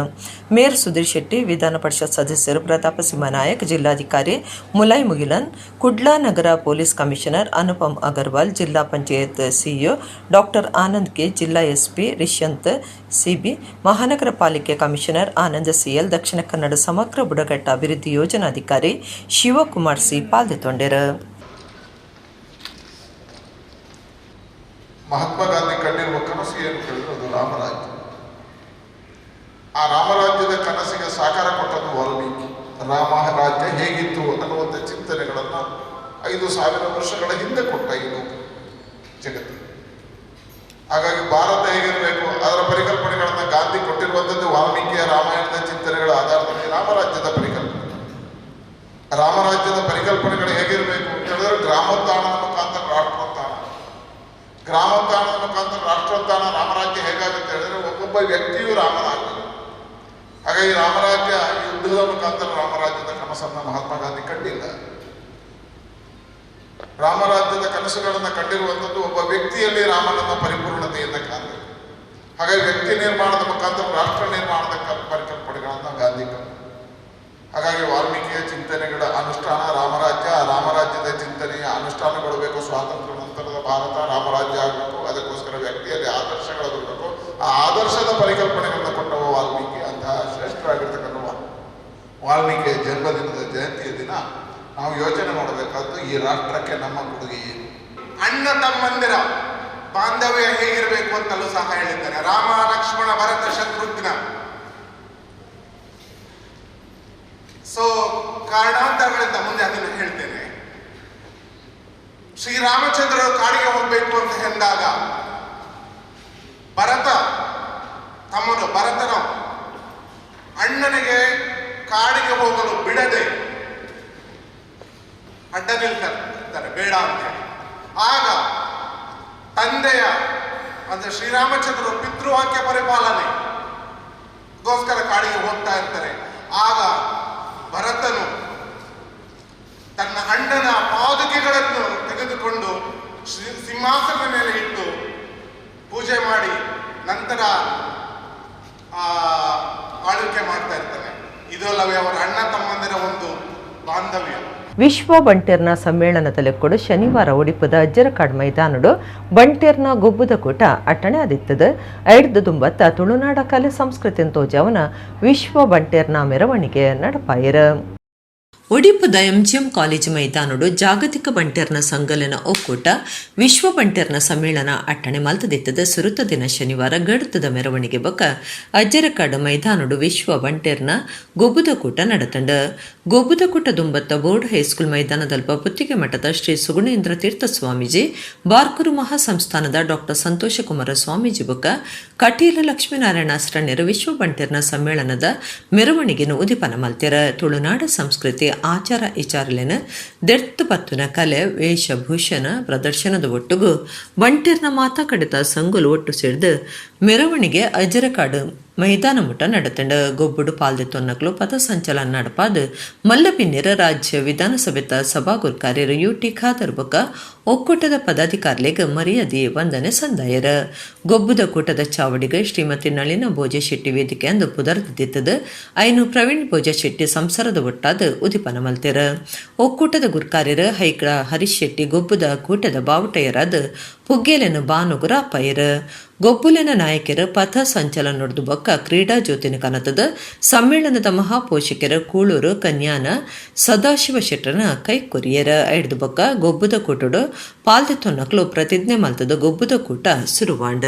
ಮೇಯರ್ ಸುಧೀರ್ ಶೆಟ್ಟಿ ವಿಧಾನ ಪರಿಷತ್ ಸದಸ್ಯರು ಪ್ರತಾಪ ಸಿಂಹ ನಾಯಕ್ ಜಿಲ್ಲಾಧಿಕಾರಿ ಮುಲೈ ಮುಗಿಲನ್ ಕುಡ್ಲಾ ನಗರ ಪೊಲೀಸ್ ಕಮಿಷನರ್ ಅನುಪಮ್ ಅಗರ್ವಾಲ್ ಜಿಲ್ಲಾ panchayat CEO doctor Anand K ಜಿಲ್ಲಾ ಎಸ್ಪಿ ರಿಷ್ಯಂತ್ ಸಿಬಿ ಮಹಾನಗರ ಪಾಲಿಕೆ ಕಮಿಷನರ್ ಆನಂದ ಸಿಎಲ್ ದಕ್ಷಿಣ ಕನ್ನಡ ಸಮಗ್ರ ಬುಡಕಟ್ಟ ಅಭಿವೃದ್ಧಿ ಯೋಜನಾಧಿಕಾರಿ ಶಿವಕುಮಾರ್ ಸಿ ಪಾಲ್ಗೊಂಡರು. ಮಹಾತ್ಮ ಗಾಂಧಿ ಕಂಡಿರುವ ಕನಸು ಏನು ಕೇಳಿದ್ರು ಅದು ರಾಮರಾಜ್ಯ. ಆ ರಾಮರಾಜ್ಯದ ಕನಸಿಗೆ ಸಾಕಾರ ಕೊಟ್ಟದ್ದು ವಾಲ್ಮೀಕಿ. ರಾಮರಾಜ್ಯ ಹೇಗಿತ್ತು ಅನ್ನುವಂಥ ಚಿಂತನೆಗಳನ್ನು 5,000 ವರ್ಷಗಳ ಹಿಂದೆ ಕೊಟ್ಟ ಇದು ಜಗತ್ತು. ಹಾಗಾಗಿ ಭಾರತ ಹೇಗಿರಬೇಕು ಅದರ ಪರಿಕಲ್ಪನೆಗಳನ್ನು ಗಾಂಧಿ ಕೊಟ್ಟಿರುವಂಥದ್ದು ವಾಲ್ಮೀಕಿಯ ರಾಮಾಯಣದ ಚಿಂತನೆಗಳ ಆಧಾರದಲ್ಲಿ ರಾಮರಾಜ್ಯದ ಪರಿಕಲ್ಪನೆಗಳು ಹೇಗಿರಬೇಕು ಅಂತ ಹೇಳಿದ್ರೆ ಗ್ರಾಮೋತ್ಥಾನದ ಮುಖಾಂತರ ರಾಷ್ಟ್ರೋತ್ಥಾನ, ಗ್ರಾಮೋತ್ಥಾನದ ಮುಖಾಂತರ ರಾಷ್ಟ್ರೋತ್ಥಾನ. ರಾಮರಾಜ್ಯ ಹೇಗಾಗುತ್ತೆ ಹೇಳಿದ್ರೆ ಒಬ್ಬೊಬ್ಬ ವ್ಯಕ್ತಿಯು ರಾಮನಾಗಬೇಕು. ಹಾಗಾಗಿ ರಾಮರಾಜ್ಯ ಯುದ್ಧದ ಮುಖಾಂತರ ರಾಮರಾಜ್ಯದ ಕನಸನ್ನು ಮಹಾತ್ಮ ಗಾಂಧಿ ಕಂಡಿಲ್ಲ. ರಾಮರಾಜ್ಯದ ಕನಸುಗಳನ್ನು ಕಂಡಿರುವಂಥದ್ದು ಒಬ್ಬ ವ್ಯಕ್ತಿಯಲ್ಲಿ ರಾಮನನ್ನ ಪರಿಪೂರ್ಣತೆಯಿಂದ ಕಾಣಬೇಕು. ಹಾಗಾಗಿ ವ್ಯಕ್ತಿ ನಿರ್ಮಾಣದ ಮುಖಾಂತರ ರಾಷ್ಟ್ರ ನಿರ್ಮಾಣದ ಪರಿಕಲ್ಪನೆಗಳನ್ನು ಗಾಂಧಿ ಕಂಡು. ಹಾಗಾಗಿ ವಾಲ್ಮೀಕಿಯ ಚಿಂತನೆಗಳ ಅನುಷ್ಠಾನ ರಾಮರಾಜ್ಯದ ಚಿಂತನೆಯ ಅನುಷ್ಠಾನಗೊಳ್ಳಬೇಕು. ಸ್ವಾತಂತ್ರ್ಯ ನಂತರದ ಭಾರತ ರಾಮರಾಜ್ಯ ಆಗಬೇಕು. ಅದಕ್ಕೋಸ್ಕರ ವ್ಯಕ್ತಿಯಲ್ಲಿ ಆದರ್ಶಗಳು ಬರಬೇಕು. ಆ ಆದರ್ಶದ ಪರಿಕಲ್ಪನೆಗಳನ್ನು ಕೊಟ್ಟವ ವಾಲ್ಮೀಕಿ. ಅಂತಹ ಶ್ರೇಷ್ಠರಾಗಿರ್ತಕ್ಕಂಥ ವಾಲ್ಮೀಕಿಯ ಜನ್ಮದಿನದ ಜಯಂತಿಯ ದಿನ ನಾವು ಯೋಚನೆ ಮಾಡಬೇಕಾದ್ದು ಈ ರಾಷ್ಟ್ರಕ್ಕೆ ನಮ್ಮ ಕೊಡುಗೆ ಏನು. ಅಣ್ಣ ತಮ್ಮಂದಿರ ಬಾಂಧವ್ಯ ಹೇಗಿರಬೇಕು ಅಂತಲೂ ಸಹ ಹೇಳಿದ್ದಾರೆ. ರಾಮ ಲಕ್ಷ್ಮಣ ಭರತ ಶತ್ರುಘ್ನ. ಸೊ ಕಾರಣಾಂತರಗಳಿಂದ ಮುಂದೆ ಅದನ್ನು ಹೇಳ್ತೇನೆ. ಶ್ರೀರಾಮಚಂದ್ರರು ಕಾಡಿಗೆ ಹೋಗಬೇಕು ಅಂತ ಎಂದಾಗ ಭರತನ ಅಣ್ಣನಿಗೆ ಕಾಡಿಗೆ ಹೋಗಲು ಬಿಡದೆ ಅಡ್ಡ ನಿಲ್ತಾರೆ, ಬೇಡ ಅಂತ ಹೇಳಿ. ಆಗ ತಂದೆಯ ಅಂದ್ರೆ ಶ್ರೀರಾಮಚಂದ್ರರು ಪಿತೃವಾಕ್ಯ ಪರಿಪಾಲನೆಗೋಸ್ಕರ ಕಾಡಿಗೆ ಹೋಗ್ತಾ ಇರ್ತಾರೆ. ಆಗ ಭರತನು ತನ್ನ ಅಣ್ಣನ ಪಾದುಕೆಗಳನ್ನು ತೆಗೆದುಕೊಂಡು ಸಿಂಹಾಸನದ ಮೇಲೆ ಇಟ್ಟು ಪೂಜೆ ಮಾಡಿ ನಂತರ ಆಳ್ವಿಕೆ ಮಾಡ್ತಾ ಇರ್ತಾನೆ. ಇದಲ್ಲವೇ ಅವರ ಅಣ್ಣ ತಮ್ಮಂದಿರ ಒಂದು ಬಾಂಧವ್ಯ. ವಿಶ್ವ ಬಂಟೇರ್ನ ಸಮ್ಮೇಳನದಲ್ಲಿ ಕೂಡ ಶನಿವಾರ ಒಡಿಪದ ಅಜ್ಜರಕಾಡ್ ಮೈದಾನಡು ಬಂಟೇರ್ನ ಗೊಬ್ಬುದ ಕೂಟ ಅಟ್ಟಣೆ ಆದಿತ್ತದ 5 ತುಳುನಾಡ ಕಲೆ ಸಂಸ್ಕೃತಿ ತೋಜವನ ವಿಶ್ವ ಬಂಟೇರ್ನ ಮೆರವಣಿಗೆ ನಡಪಾಯಿರ. ಒಡಿಪದ ಎಂಜಿಎಂ ಕಾಲೇಜ್ ಮೈದಾನಡು ಜಾಗತಿಕ ಬಂಟೇರ್ನ ಸಂಗಲನ ಒಕ್ಕೂಟ ವಿಶ್ವ ಬಂಟೇರ್ನ ಸಮ್ಮೇಳನ ಅಟ್ಟಣೆ ಮಲ್ತದಿತ್ತದ ಸುರುತ ದಿನ ಶನಿವಾರ ಗಡುತ್ತದ ಮೆರವಣಿಗೆ ಬೊಕ್ಕ ಅಜ್ಜರಕಾಡು ಮೈದಾನಡು ವಿಶ್ವ ಬಂಟೇರ್ನ ಗೊಬ್ಬುದ ಕೂಟ ನಡತಂಡ. ಗೊಬ್ಬುದ ಕೂಟ ದುಂಬತ್ತ ಬೋರ್ಡ್ ಹೈಸ್ಕೂಲ್ ಮೈದಾನದಲ್ಪ ಪುತ್ತಿಗೆ ಮಠದ ಶ್ರೀ ಸುಗುಣೇಂದ್ರ ತೀರ್ಥ ಸ್ವಾಮೀಜಿ, ಬಾರ್ಕೂರು ಮಹಾಸಂಸ್ಥಾನದ ಡಾಕ್ಟರ್ ಸಂತೋಷಕುಮಾರ ಸ್ವಾಮೀಜಿ ಬೊಕ್ಕ ಕಟೀಲ ಲಕ್ಷ್ಮೀನಾರಾಯಣ ಅಸ್ರಣ್ಯರು ವಿಶ್ವ ಬಂಟೇರ್ನ ಸಮ್ಮೇಳನದ ಮೆರವಣಿಗೆಯನ್ನು ಉದಿಪನ ಮಲ್ತ್ಯರ. ತುಳುನಾಡ ಸಂಸ್ಕೃತಿ ಆಚಾರ ವಿಚಾರಲೇನ ದೆರ್ತ್ ಪತ್ತುನ ಕಲೆ ವೇಷಭೂಷಣ ಪ್ರದರ್ಶನದ ಒಟ್ಟುಗು ಬಂಟೇರ್ನ ಮಾತಾ ಕಡಿತ ಸಂಗುಲು ಒಟ್ಟು ಸೇರಿದು ಮೆರವಣಿಗೆ ಅಜ್ಜರಕಾಡು ಮೈದಾನ ಮುಟ ನಡತಂಡ. ಗೊಬ್ಬುಡು ಪಾಲ್ದೆತ್ತೊನ್ನಕ್ಲು ಪಥ ಸಂಚಲನ ನಡಪಾದು ಮಲ್ಲಪಿನ್ನೆರ ರಾಜ್ಯ ವಿಧಾನಸಭೆತ ಸಭಾಗುರು ಕಾರ್ಯರು ಯುಟಿ ಖಾದರ್ ಬೊಕ್ಕ ಒಕ್ಕೂಟದ ಪದಾಧಿಕಾರಿಗಳಿಗೆ ಮರ್ಯಾದೆ ವಂದನೆ ಸಂದಾಯರ. ಗೊಬ್ಬುದ ಕೂಟದ ಚಾವಡಿಗೆ ಶ್ರೀಮತಿ ನಳಿನ ಭೋಜಶೆಟ್ಟಿ ವೇದಿಕೆ ಅಂದು ಪುದರ್ದಿತ್ತದ ಐನು ಪ್ರವೀಣ್ ಭೋಜಶೆಟ್ಟಿ ಸಂಸಾರದ ಒಟ್ಟಾದ ಉದಿಪನ ಮಲ್ತೆರ. ಒಕ್ಕೂಟದ ಗುರ್ಕಾರ್ಯರ ಹೈಕಳ ಹರೀಶ್ ಶೆಟ್ಟಿ ಗೊಬ್ಬುದ ಕೂಟದ ಬಾವುಟಯರಾದ ಪುಗ್ಗೇಲೆನ ಬಾನುಗುರ ಅಪ್ಪಯ್ಯರ. ಗೊಬ್ಬುಲೆನ ನಾಯಕರ ಪಥ ಸಂಚಲನ ನಡೆದು ಬೊಕ್ಕ ಕ್ರೀಡಾ ಜ್ಯೋತಿನ ಕನತದ ಸಮ್ಮೇಳನದ ಮಹಾಪೋಷಕರ ಕೂಳೂರು ಕನ್ಯಾನ ಸದಾಶಿವ ಶೆಟ್ಟರನ ಕೈ ಕೊರಿಯರ. 5 ಬೊಕ್ಕ ಗೊಬ್ಬುದ ಕೂಟಡು ಪಾಲ್ದೆತ್ತೊನ್ನಕ್ಲು ಪ್ರತಿಜ್ಞೆ ಮಲ್ತದ ಗೊಬ್ಬುದ ಕೂಟ ಸುರುವಾಂಡ.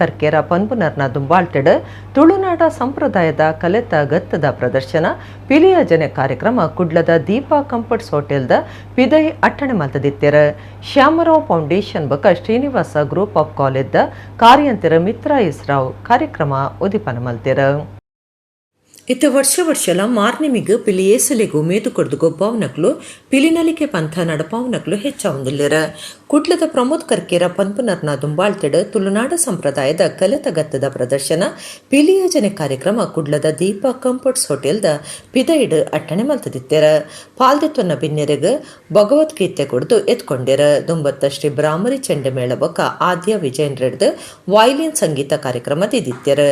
ಕರ್ಕೇರ ಪನ್ಪುನರ್ನ ದುಂಬಾಳ್ತೆಡ್ ತುಳುನಾಡ ಸಂಪ್ರದಾಯದ ಕಲೆತ ಗತ್ತದ ಪ್ರದರ್ಶನ ಪಿಲಿಯಜನೆ ಕಾರ್ಯಕ್ರಮ ಕುಡ್ಲದ ದೀಪಾ ಕಂಫರ್ಟ್ಸ್ ಹೋಟೆಲ್ದ ಪಿದೈ ಅಟ್ಟಣೆ ಮಲ್ತದಿತ್ತೆರ ಶ್ಯಾಮರಾವ್ ಫೌಂಡೇಶನ್ ಬಕ ಶ್ರೀನಿವಾಸ ಗ್ರೂಪ್ ಆಫ್ ಕಾಲೇಜ್ದ ಕಾರ್ಯಂತರ ಮಿತ್ರ ಇಸ್ರಾವ್ ಕಾರ್ಯಕ್ರಮ ಉದಿಪನ ಮಲ್ತೆರ ಇತ್ತ ವರ್ಷಲ ಮಾರ್ನಿಮಿಗ್ ಪಿಲಿ ಏಸಲೆಗೂ ಮೇದು ಕೊಡ್ದು ಗೊಬ್ಬಾವನಕ್ಲು ಪಿಲಿನಲಿಕೆ ಪಂಥ ನಡಪಾವನಕ್ಲು ಹೆಚ್ಚಾವಂದಿಲ್ಲರ ಕುಡ್ಲದ ಪ್ರಮೋದ್ ಕರ್ಕೇರ ಪನ್ಪುನರ್ನ ದುಂಬಾಳ್ತೆಡ್ ತುಳುನಾಡ ಸಂಪ್ರದಾಯದ ಕಲೆತಗತ್ತದ ಪ್ರದರ್ಶನ ಪಿಲಿಯೋಜನೆ ಕಾರ್ಯಕ್ರಮ ಕುಡ್ಲದ ದೀಪಾ ಕಂಫರ್ಟ್ಸ್ ಹೋಟೆಲ್ದ ಪಿದೈಡ್ ಅಟ್ಟಣೆ ಮಲ್ತದಿತ್ತೆರ ಪಾಲ್ದೆತ್ತೊನ್ನ ಬಿನ್ನೆರೆಗ್ ಭಗವದ್ಗೀತೆ ಕೊಡ್ದು ಎತ್ಕೊಂಡೆರ ದುಂಬತ್ತ ಶ್ರೀ ಬ್ರಾಹ್ಮರಿ ಚೆಂಡೆಮೇಳ ಬೊಕ ಆದ್ಯ ವಿಜಯನ್ರೆಡ್ದ ವೈಲಿನ್ ಸಂಗೀತ ಕಾರ್ಯಕ್ರಮ ದಿದಿತ್ತೆರ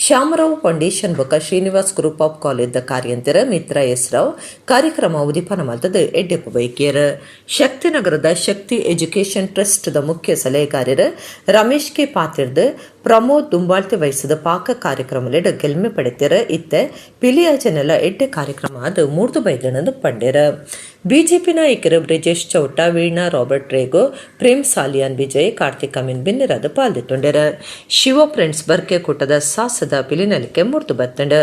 ಶ್ಯಾಮರಾವ್ ಫೌಂಡೇಶನ್ ಬೊಕ ಶ್ರೀನಿವಾಸ್ ಗ್ರೂಪ್ ಆಫ್ ಕಾಲೇಜ್ದ ಕಾರ್ಯಂತರ ಮಿತ್ರ ಎಸ್ರಾವ್ ಕಾರ್ಯಕ್ರಮ ಉದಿಪನ ಮಲ್ತದ ಎಡ್ಡೆಪ್ಪು ಬೈಕಿಯರ ಶಕ್ತಿನಗರದ ಶಕ್ತಿ ಎಜುಕೇಶನ್ ಟ್ರಸ್ಟ್ ದ ಮುಖ್ಯ ಸಲಹೆಗಾರರ ರಮೇಶ್ ಕೆ ಪಾತಿರ್ದ ಪ್ರಮೋದ್ ದುಂಬಾಳ್ತೆ ವಹಿಸಿದ ಪಾಕ ಕಾರ್ಯಕ್ರಮಲೆಡ್ ಗೆಲ್ಮೆ ಪಡೆತಿರ ಇತ್ತೆ ಪಿಲಿಯಾಜನೆಲ ಎಡ್ಡೆ ಕಾರ್ಯಕ್ರಮ ಅದು ಮೂರ್ದು ಬೈದನದು ಪಂಡೆರ ಬಿಜೆಪಿ ನಾಯಕರು ಬ್ರಿಜೇಶ್ ಚೌಟ ವೀಣಾ ರಾಬರ್ಟ್ ರೇಗೋ ಪ್ರೇಮ್ ಸಾಲಿಯಾನ್ ವಿಜಯ್ ಕಾರ್ತಿಕ್ ಅಮೀನ್ ಬಿನ್ನೆರಾದ ಪಾಲ್ದಿತ್ತೊಂಡೆರ ಶಿವ ಫ್ರೆಂಡ್ಸ್ ಬರ್ಕೆ ಕೂಟದ ಸಾಸದ ಪಿಲಿನಲಿಕೆ ಮೂರ್ದು ಬತ್ತಂಡ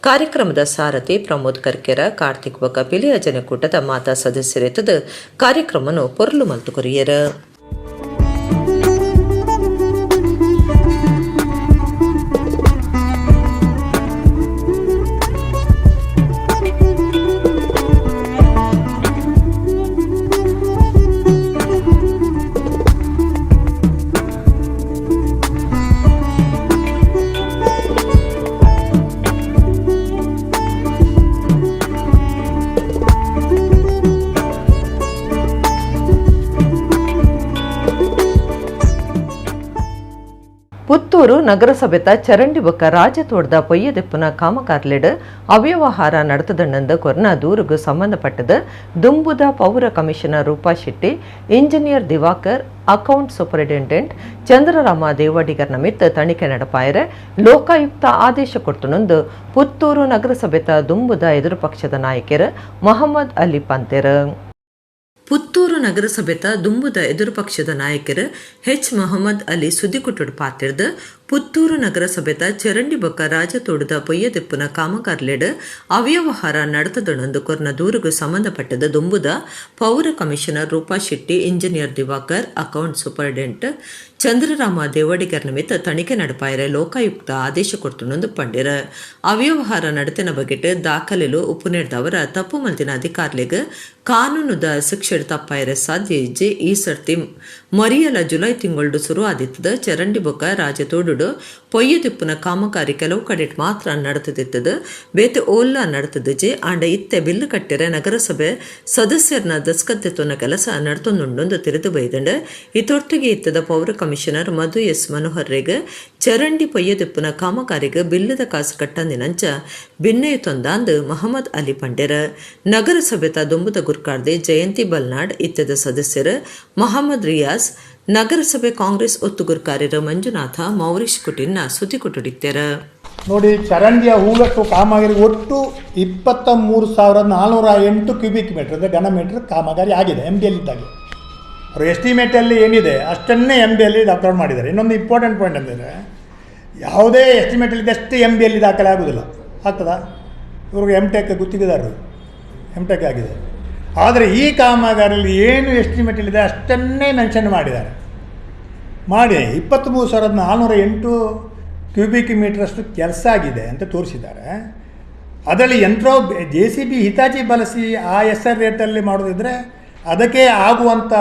ಕಾರ್ಯಕ್ರಮದ ಸಾರಥಿ ಪ್ರಮೋದ್ ಕರ್ಕೆರ ಕಾರ್ತಿಕ್ ಬಕ ಪಿಲಿಯಾಜನೆ ಕೂಟದ ಮಾತಾ ಸದಸ್ಯರೆತ್ತದ ಕಾರ್ಯಕ್ರಮನು ಪೊರ್ಲು ಮಲ್ತು ಕೊರಿಯರ ಪುತ್ತೂರು ನಗರಸಭೆತ ಚರಂಡಿ ಬೊಕ್ಕ ರಾಜತೋಡ್ದ ಪೊಯ್ಯದೆಪ್ಪುನ ಕಾಮಗಾರ್ಲೆಡ್ ಅವ್ಯವಹಾರ ನಡೆತದಣ್ಣಂದ ಕೊರ್ನ ದೂರುಗು ಸಂಬಂಧಪಟ್ಟದ ದುಂಬುದ ಪೌರ commissioner Roopa Shetty engineer Diwakar account superintendent Chandrarama ದೇವಾಡಿಗರ್ ನಮಿತ್ತ ತನಿಖೆ ನಡಪಾಯರೆ ಲೋಕಾಯುಕ್ತ ಆದೇಶ ಕೊಡ್ತುನೊಂದು ಪುತ್ತೂರು ನಗರಸಭೆತ ದುಂಬುದ ಎದುರು ಪಕ್ಷದ ನಾಯಕರು ಮೊಹಮ್ಮದ್ ಅಲಿ ಪಂತೆರ್ ಪುತ್ತೂರು ನಗರಸಭೆತ ದುಂಬುದ ಎದುರು ಪಕ್ಷದ ನಾಯಕರು ಎಚ್ ಮೊಹಮ್ಮದ್ ಅಲಿ ಸುದ್ದಿಕುಟ್ಟುಡು ಪಾತಿರ್ದ ಪುತ್ತೂರು ನಗರಸಭೆತ ಚರಂಡಿ ಬೊಕ್ಕ ರಾಜತೋಡುದ ಪೊಯ್ಯದೆಪ್ಪುನ ಕಾಮಗಾರ್ಲೆಡ್ ಅವ್ಯವಹಾರ ನಡೆತದೊಂದು ಕೊರ್ನ ದೂರುಗು ಸಂಬಂಧಪಟ್ಟದ ದುಂಬುದ ಪೌರ commissioner Roopa Shetty engineer Diwakar account superintendent Chandrarama ದೇವಾಡಿಗರ್ ನಿಮಿತ್ತ ತನಿಖೆ ನಡಪಾಯರೆ ಲೋಕಾಯುಕ್ತ ಆದೇಶ ಕೊಡ್ತುನೊಂದು ಪಂಡಿರ ಅವ್ಯವಹಾರ ನಡೆತಿನ ಬಗೆಟ್ ದಾಖಲೆಲು ಉಪ್ಪು ನೀಡಿದವರ ತಪ್ಪು ಮಲ್ತಿನ ಅಧಿಕಾರ್ಲೆಗ್ ಕಾನೂನುದ ಶಿಕ್ಷೆ ತಪ್ಪಾಯರೆ ಸಾಧ್ಯ ಇಜ್ಜೆ ಈ ಸರ್ತಿ ಮರಿಯಲ ಜುಲೈ ತಿಂಗಳು ಶುರು ಆದಿತ್ತದ ಚರಂಡಿ ಬೊಕ್ಕ ರಾಜತೋಡು ಪೊಯ್ಯದಿಪ್ಪುನ ಕಾಮಗಾರಿ ಕೆಲವು ಕಡೆಟ್ ಮಾತ್ರ ನಡೆತದಿತ್ತದ ಬೇತೆ ಓಲ್ಲ ನಡೆತದಜೆ ಆಂಡ ಇತ್ತೆ ಬಿಲ್ಲು ಕಟ್ಟಿರೆ ನಗರಸಭೆ ಸದಸ್ಯರನ್ನ ದಸ್ಕತ್ತೆತ್ತುನ ಕೆಲಸ ನಡ್ತೊಂದುಂಡೊಂದು ತಿರುದು ಬೈದಂಡ ಇತೊಟ್ಟಿಗೆ ಇತ್ತದ ಪೌರ ಕಮಿಷನರ್ ಮಧು ಎಸ್ ಮನೋಹರ್ ರೇಗ ಚರಂಡಿ ಪೊಯ್ಯದಿಪ್ಪುನ ಕಾಮಗಾರಿಗೆ ಬಿಲ್ಲದ ಕಾಸು ಕಟ್ಟಂದಿನಂಚ ಭಿನ್ನಯುತೊಂದಾಂದು ಮೊಹಮ್ಮದ್ ಅಲಿ ಪಂಡೆರ ನಗರಸಭೆತ ದುಂಬುದ ಗುರ್ಕಾರ್ದೆ ಜಯಂತಿ ಬಲ್ನಾಡ್ ಇತ್ತದ ಸದಸ್ಯರು ಮೊಹಮ್ಮದ್ ರಿಯಾಜ್ ನಗರಸಭೆ ಕಾಂಗ್ರೆಸ್ ಒತ್ತುಗುರ್ಕಾರ್ಯರ ಮಂಜುನಾಥ ಮೌರೀಶ್ ಕುಟಿನ್ನ ಸುದ್ದಿ ಕೊಟ್ಟಿಡ್ತಾರ ನೋಡಿ, ಚರಂಡಿಯ ಹೂಳಟ್ಟು ಕಾಮಗಾರಿ ಒಟ್ಟು 23,408 ಕ್ಯೂಬಿಕ್ ಮೀಟರ್ ಅಂದರೆ ಘನ ಮೀಟರ್ ಕಾಮಗಾರಿ ಆಗಿದೆ ಎಮ್ ಡಿ ಎಲ್ಲಿದ್ದಾಗೆ. ಅವರು ಎಸ್ಟಿಮೇಟಲ್ಲಿ ಏನಿದೆ ಅಷ್ಟನ್ನೇ ಎಮ್ ಡಿ ಅಲ್ಲಿ ದಾಖಲೆ ಮಾಡಿದ್ದಾರೆ. ಇನ್ನೊಂದು ಇಂಪಾರ್ಟೆಂಟ್ ಪಾಯಿಂಟ್ ಅಂದರೆ ಯಾವುದೇ ಎಸ್ಟಿಮೇಟಲ್ಲಿದ್ದಷ್ಟು ಎಮ್ ಡಿ ಅಲ್ಲಿ ದಾಖಲೆ ಆಗೋದಿಲ್ಲ. ಆಗ್ತದಾ? ಇವ್ರಿಗೆ ಎಮ್ ಟೆಕ್ ಗುತ್ತಿಗೆದಾರರು ಎಮ್ ಟೆಕ್ ಆಗಿದೆ. ಆದರೆ ಈ ಕಾಮಗಾರಿಯಲ್ಲಿ ಏನು ಎಸ್ಟಿಮೇಟಲ್ಲಿದೆ ಅಷ್ಟನ್ನೇ ಮೆನ್ಷನ್ ಮಾಡಿದ್ದಾರೆ. ಮಾಡಿ 23,408 ಕ್ಯೂಬಿಕ್ ಮೀಟ್ರಷ್ಟು ಕೆಲಸ ಆಗಿದೆ ಅಂತ ತೋರಿಸಿದ್ದಾರೆ. ಅದರಲ್ಲಿ JCB ಹಿತಾಚಿ ಬಳಸಿ ಆ SR ರೇಟಲ್ಲಿ ಮಾಡೋದಿದ್ದರೆ ಅದಕ್ಕೆ ಆಗುವಂಥ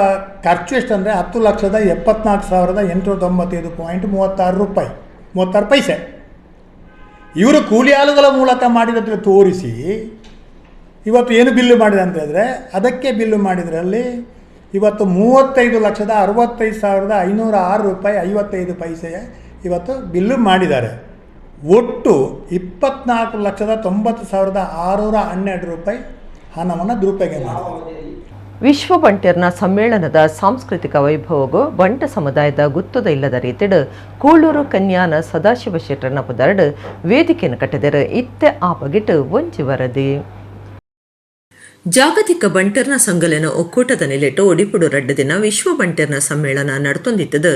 ಖರ್ಚು ಎಷ್ಟು ಅಂದರೆ 10,74,895.36 ರೂಪಾಯಿ 36 ಪೈಸೆ. ಇವರು ಕೂಲಿ ಆಳುಗಳ ಮೂಲಕ ಮಾಡಿರೋದ್ರ ತೋರಿಸಿ ಇವತ್ತು ಏನು ಬಿಲ್ಲು ಮಾಡಿದೆ ಅಂತ ಹೇಳಿದ್ರೆ ಅದಕ್ಕೆ ಬಿಲ್ಲು ಮಾಡಿದ್ರಲ್ಲಿ ಇವತ್ತು 35,65,506 ರೂಪಾಯಿ 55 ಪೈಸೆಯ ಇವತ್ತು ಬಿಲ್ಲು ಮಾಡಿದ್ದಾರೆ. ಒಟ್ಟು 24,90,612 ರೂಪಾಯಿ ಹಣವನ್ನು ದುರುಪಯೋಗ ಮಾಡಿದ್ದಾರೆ. ವಿಶ್ವ ಬಂಟೆರ್ನ ಸಮ್ಮೇಳನದ ಸಾಂಸ್ಕೃತಿಕ ವೈಭವಗೂ ಬಂಟ ಸಮುದಾಯದ ಗುತ್ತದ ಇಲ್ಲದ ರೀತಿಡ್ ಕೂಳೂರು ಕನ್ಯಾನ ಸದಾಶಿವ ಶೆಟ್ಟರ್ನ ಪುದರ್ಡ್ ವೇದಿಕೆಯನ್ನು ಕಟ್ಟಿದರು. ಇತ್ತೆ ಆ ಬಗೆಟ್ ಒಂಜಿ ವರದಿ. ಜಾಗತಿಕ ಬಂಟರ್ನ ಸಂಘಲೆನ ಒಕ್ಕೂಟದ ನೆಲೆಟ್ಟು ಒಡಿಪುಡು ರಡ್ಡ ದಿನ ವಿಶ್ವ ಬಂಟೆರ್ನ ಸಮ್ಮೇಳನ ನಡತೊಂದಿತ್ತದು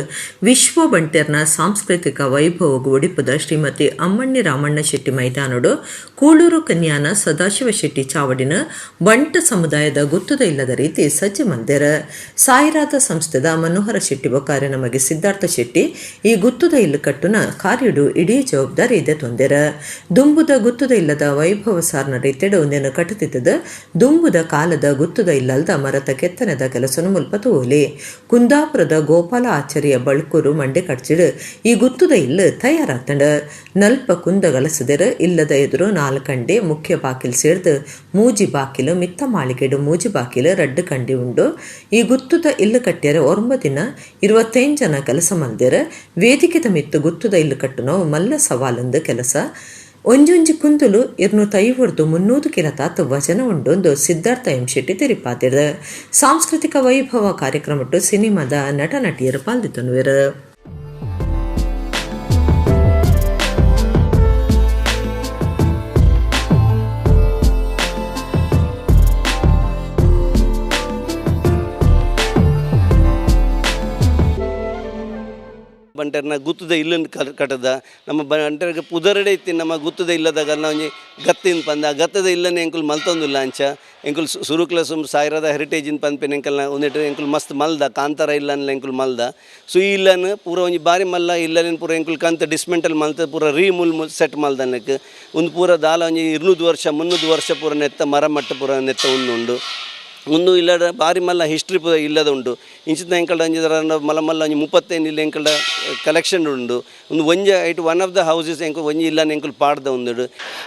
ವಿಶ್ವ ಬಂಟೆರ್ನ ಸಾಂಸ್ಕೃತಿಕ ವೈಭವಗು ಒಡಿಪುದ ಶ್ರೀಮತಿ ಅಮ್ಮಣ್ಣಿ ರಾಮಣ್ಣ ಶೆಟ್ಟಿ ಮೈದಾನಡು ಕೂಳೂರು ಕನ್ಯಾನ ಸದಾಶಿವ ಶೆಟ್ಟಿ ಚಾವಡಿನ ಬಂಟ ಸಮುದಾಯದ ಗುತ್ತದ ಇಲ್ಲದ ರೀತಿ ಸಜ್ಜೆ ಮಂದಿರ ಸಾಯಿರಾದ ಸಂಸ್ಥೆದ ಮನೋಹರ ಶೆಟ್ಟಿ ಬೊಕಾರೆ ನಮಗೆ ಸಿದ್ಧಾರ್ಥ ಶೆಟ್ಟಿ ಈ ಗುತ್ತದ ಇಲ್ಲು ಕಟ್ಟುನ ಕಾರ್ಯುಡು ಇಡೀ ಜವಾಬ್ದಾರಿ ಇದೆ ತೊಂದೆರ ದುಂಬುದ ಗುತ್ತದ ಇಲ್ಲದ ವೈಭವ ಸಾರ್ನ ರೀತಿಡು ಒಂದೇನು ಕಟ್ಟುತ್ತಿದ್ದದು ದುಂಬುದ ಕಾಲದ ಗುತ್ತದ ಇಲ್ಲಲ್ದ ಮರತ ಕೆತ್ತನೆದ ಕೆಲಸನು ಮುಲ್ಪತು ಓಲಿ ಕುಂದಾಪುರದ ಗೋಪಾಲ ಆಚಾರ್ಯ ಬಳ್ಕೂರು ಮಂಡೆ ಕಡ್ಚಿಡು ಈ ಗುತ್ತದ ಇಲ್ಲು ತಯಾರಾತಂಡ ನಲ್ಪ ಕುಂದಗಳಸದೆರ ಇಲ್ಲದ ಎದುರು ನಾಲ್ಕಂಡೆ ಮುಖ್ಯ ಬಾಕಿಲು ಸೇರ್ದು ಮೂಜಿ ಬಾಕಿಲು ಮಿತ್ತ ಮಾಳಿಗೆಡು ಮೂಜಿ ಬಾಕಿಲು ರಡ್ಡು ಕಂಡಿ ಉಂಡು ಈ ಗುತ್ತದ ಇಲ್ಲು ಕಟ್ಟಿಯರ 9 ದಿನ 25 ಜನ ಕೆಲಸ ಮಂದಿರ ವೇದಿಕೆದ ಮಿತ್ತು ಗುತ್ತದ ಇಲ್ಲು ಕಟ್ಟುನೋ ಮಲ್ಲ ಸವಾಲಂದು ಕೆಲಸ ಒಂಜೊಂಜಿ ಕುಂದುಲು 250-300 ಕಿಲತಾತು ವಚನ ಉಂಡೊಂದು ಸಿದ್ಧಾರ್ಥ ಎಂ ಶೆಟ್ಟಿ ತೆರಿಪಾತಿರ ಸಾಂಸ್ಕೃತಿಕ ವೈಭವ ಕಾರ್ಯಕ್ರಮಟ್ಟು ಸಿನಿಮಾದ ನಟ ನಟಿಯರು ಪಾಲ್ದಿತ್ತನುವೆರು. ಬಂಟರ್ನ ಗುತ್ತದ ಇಲ್ಲನ್ನು ಕಟ್ಟದ ನಮ್ಮ ಬಂಟರ್ಗೆ ಪುದರಡೆ ಇತ್ತು ನಮ್ಮ ಗುತ್ತದ ಇಲ್ಲದಾಗ ನಾವು ಗತ್ತಿನ ಪಂದ ಗತ್ತದ ಇಲ್ಲನೇ ಎಂಕುಲ್ ಮಲ್ತೊಂದಿಲ್ಲ ಅಂಚ ಎಂಕುಲ್ ಸುರುಕ್ಲ ಸಾಯಿರದ ಹೆರಿಟೇಜಿನ ಪಂಪಿನ ಎಂಕಲ್ನ ಒಂದಿಟ್ಟು ಎಂಕುಲ್ ಮಸ್ತ್ ಮಲ್ದ ಕಾಂತಾರ ಇಲ್ಲನ್ಲ ಎಂಕುಲ್ ಮಲ್ದ ಸೊ ಈ ಇಲ್ಲನ್ನು ಪೂರ ಒಂಜಿ ಬಾರಿ ಮಲ್ಲ ಇಲ್ಲನೇನು ಪೂರ ಎಂಕುಲ್ ಕಂತ ಡಿಸ್ಮೆಂಟಲ್ ಮಲ್ತ ಪೂರ ಮುಲ್ ಸೆಟ್ ಮಲ್ದನಕ್ಕೆ ಒಂದು ಪೂರ ದಾಲ ಒಂಜಿ 200 ವರ್ಷ 300 ವರ್ಷ ಪೂರ ನೆತ್ತ ಮರ ಮಟ್ಟ ಪೂರ ನೆತ್ತ ಉಂಡು ಒಂದು ಇಲ್ಲದ ಬಾರಿ ಮಲ್ಲ ಹಿಸ್ಟ್ರಿ ಇಲ್ಲದ ಉಂಟು ಇಂಚಿನ ಎಂಕಲ್ಡ ಅಂಜಿದರ ಮಲ್ಲ ಮಲ್ಲ ಒಂಜಿ 35 ಇಲ್ಲ ಎಂಕಲ್ಡ ಕಲೆಕ್ಷನ್ ಉಂಡು ಒಂದು ಒಂಜಿ ಐಟ್ ಒನ್ ಆಫ್ ದ ಹೌಸಸ್ ಎಂಕು ಒಂಜಿ ಇಲ್ಲ ಎಂಕುಲ್ ಪಾಡ್ದ ಒಂದು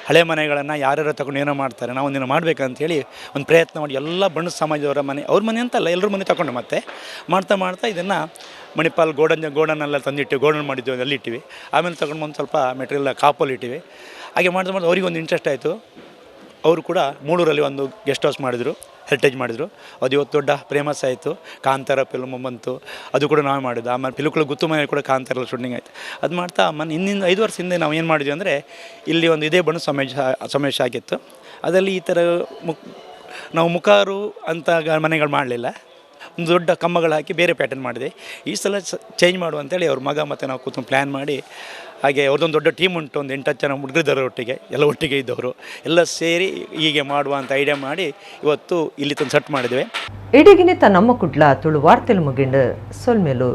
ಹಳೆ ಮನೆಗಳನ್ನು ಯಾರ್ಯಾರು ತಗೊಂಡು ಏನೋ ಮಾಡ್ತಾರೆ ನಾವು ಒಂದಿನ ಮಾಡಬೇಕಂತೇಳಿ ಒಂದು ಪ್ರಯತ್ನ ಮಾಡಿ ಎಲ್ಲ ಬಣ್ಣ ಸಮಾಜದವರ ಮನೆ ಅವ್ರ ಮನೆ ಅಂತಲ್ಲ ಎಲ್ಲರ ಮನೆ ತಗೊಂಡು ಮತ್ತೆ ಮಾಡ್ತಾ ಇದನ್ನು ಮಣಿಪಾಲ್ ಗೋಡನ್ನೆಲ್ಲ ತಂದಿಟ್ಟು ಗೋಡನ್ ಮಾಡಿದ್ವಿ ಅಲ್ಲಿ ಇಟ್ಟಿವಿ ಆಮೇಲೆ ತಗೊಂಡು ಒಂದು ಸ್ವಲ್ಪ ಮೆಟೀರಿಯಲ್ ಕಾಪಲ್ಲಿ ಇಟ್ಟಿವಿ ಹಾಗೆ ಮಾಡಿದ ಅವ್ರಿಗೆ ಒಂದು ಇಂಟ್ರೆಸ್ಟ್ ಆಯಿತು ಅವರು ಕೂಡ ಮೂಳೂರಲ್ಲಿ ಒಂದು ಗೆಸ್ಟ್ ಹೌಸ್ ಮಾಡಿದರು ಹೆರಿಟೇಜ್ ಮಾಡಿದರು ಅದು ಇವತ್ತು ದೊಡ್ಡ ಫೇಮಸ್ ಆಯಿತು ಕಾಂತಾರ ಫಿಲ್ಮ್ ಬಂತು ಅದು ಕೂಡ ನಾವು ಮಾಡಿದ್ದು ಆಮೇಲೆ ಪಿಲುಕುಳ ಗುತ್ತು ಮನೆ ಕೂಡ ಕಾಂತಾರ ಶೂಟಿಂಗ್ ಆಯಿತು ಅದು ಮಾಡ್ತಾ ಹಿಂದಿನ 5 ವರ್ಷ ಹಿಂದೆ ನಾವು ಏನು ಮಾಡಿದ್ವಿ ಅಂದರೆ ಇಲ್ಲಿ ಒಂದು ಇದೇ ಬಣ್ಣ ಸಮಾವೇಶ ಆಗಿತ್ತು ಅದರಲ್ಲಿ ಈ ಥರ ನಾವು ಮುಖಾರು ಅಂತ ಮನೆಗಳು ಮಾಡಲಿಲ್ಲ ಒಂದು ದೊಡ್ಡ ಕಂಬಗಳು ಹಾಕಿ ಬೇರೆ ಪ್ಯಾಟರ್ನ್ ಮಾಡಿದೆ ಈ ಸಲ ಚೇಂಜ್ ಮಾಡುವಂತೇಳಿ ಅವ್ರ ಮಗ ಮತ್ತು ನಾವು ಕೂತ್ಕೊಂಡು ಪ್ಲ್ಯಾನ್ ಮಾಡಿ ಹಾಗೆ ಅವ್ರದ್ದೊಂದು ದೊಡ್ಡ ಟೀಮ್ ಉಂಟು ಒಂದು 8 ಜನ ಹುಡುಗರಿದ್ದಾರೆ ಒಟ್ಟಿಗೆ ಎಲ್ಲ ಒಟ್ಟಿಗೆ ಇದ್ದವರು ಎಲ್ಲ ಸೇರಿ ಹೀಗೆ ಮಾಡುವ ಅಂತ ಐಡಿಯಾ ಮಾಡಿ ಇವತ್ತು ಇಲ್ಲಿ ತಂದು ಸೆಟ್ ಮಾಡಿದ್ವಿ. ಇಡಿಗಿನಿತ ನಮ್ಮ ಕುಡ್ಲ ತುಳು ವಾರ್ತೆಲು ಮುಗಿಂಡು ಸೊಲ್ಮೆಲು.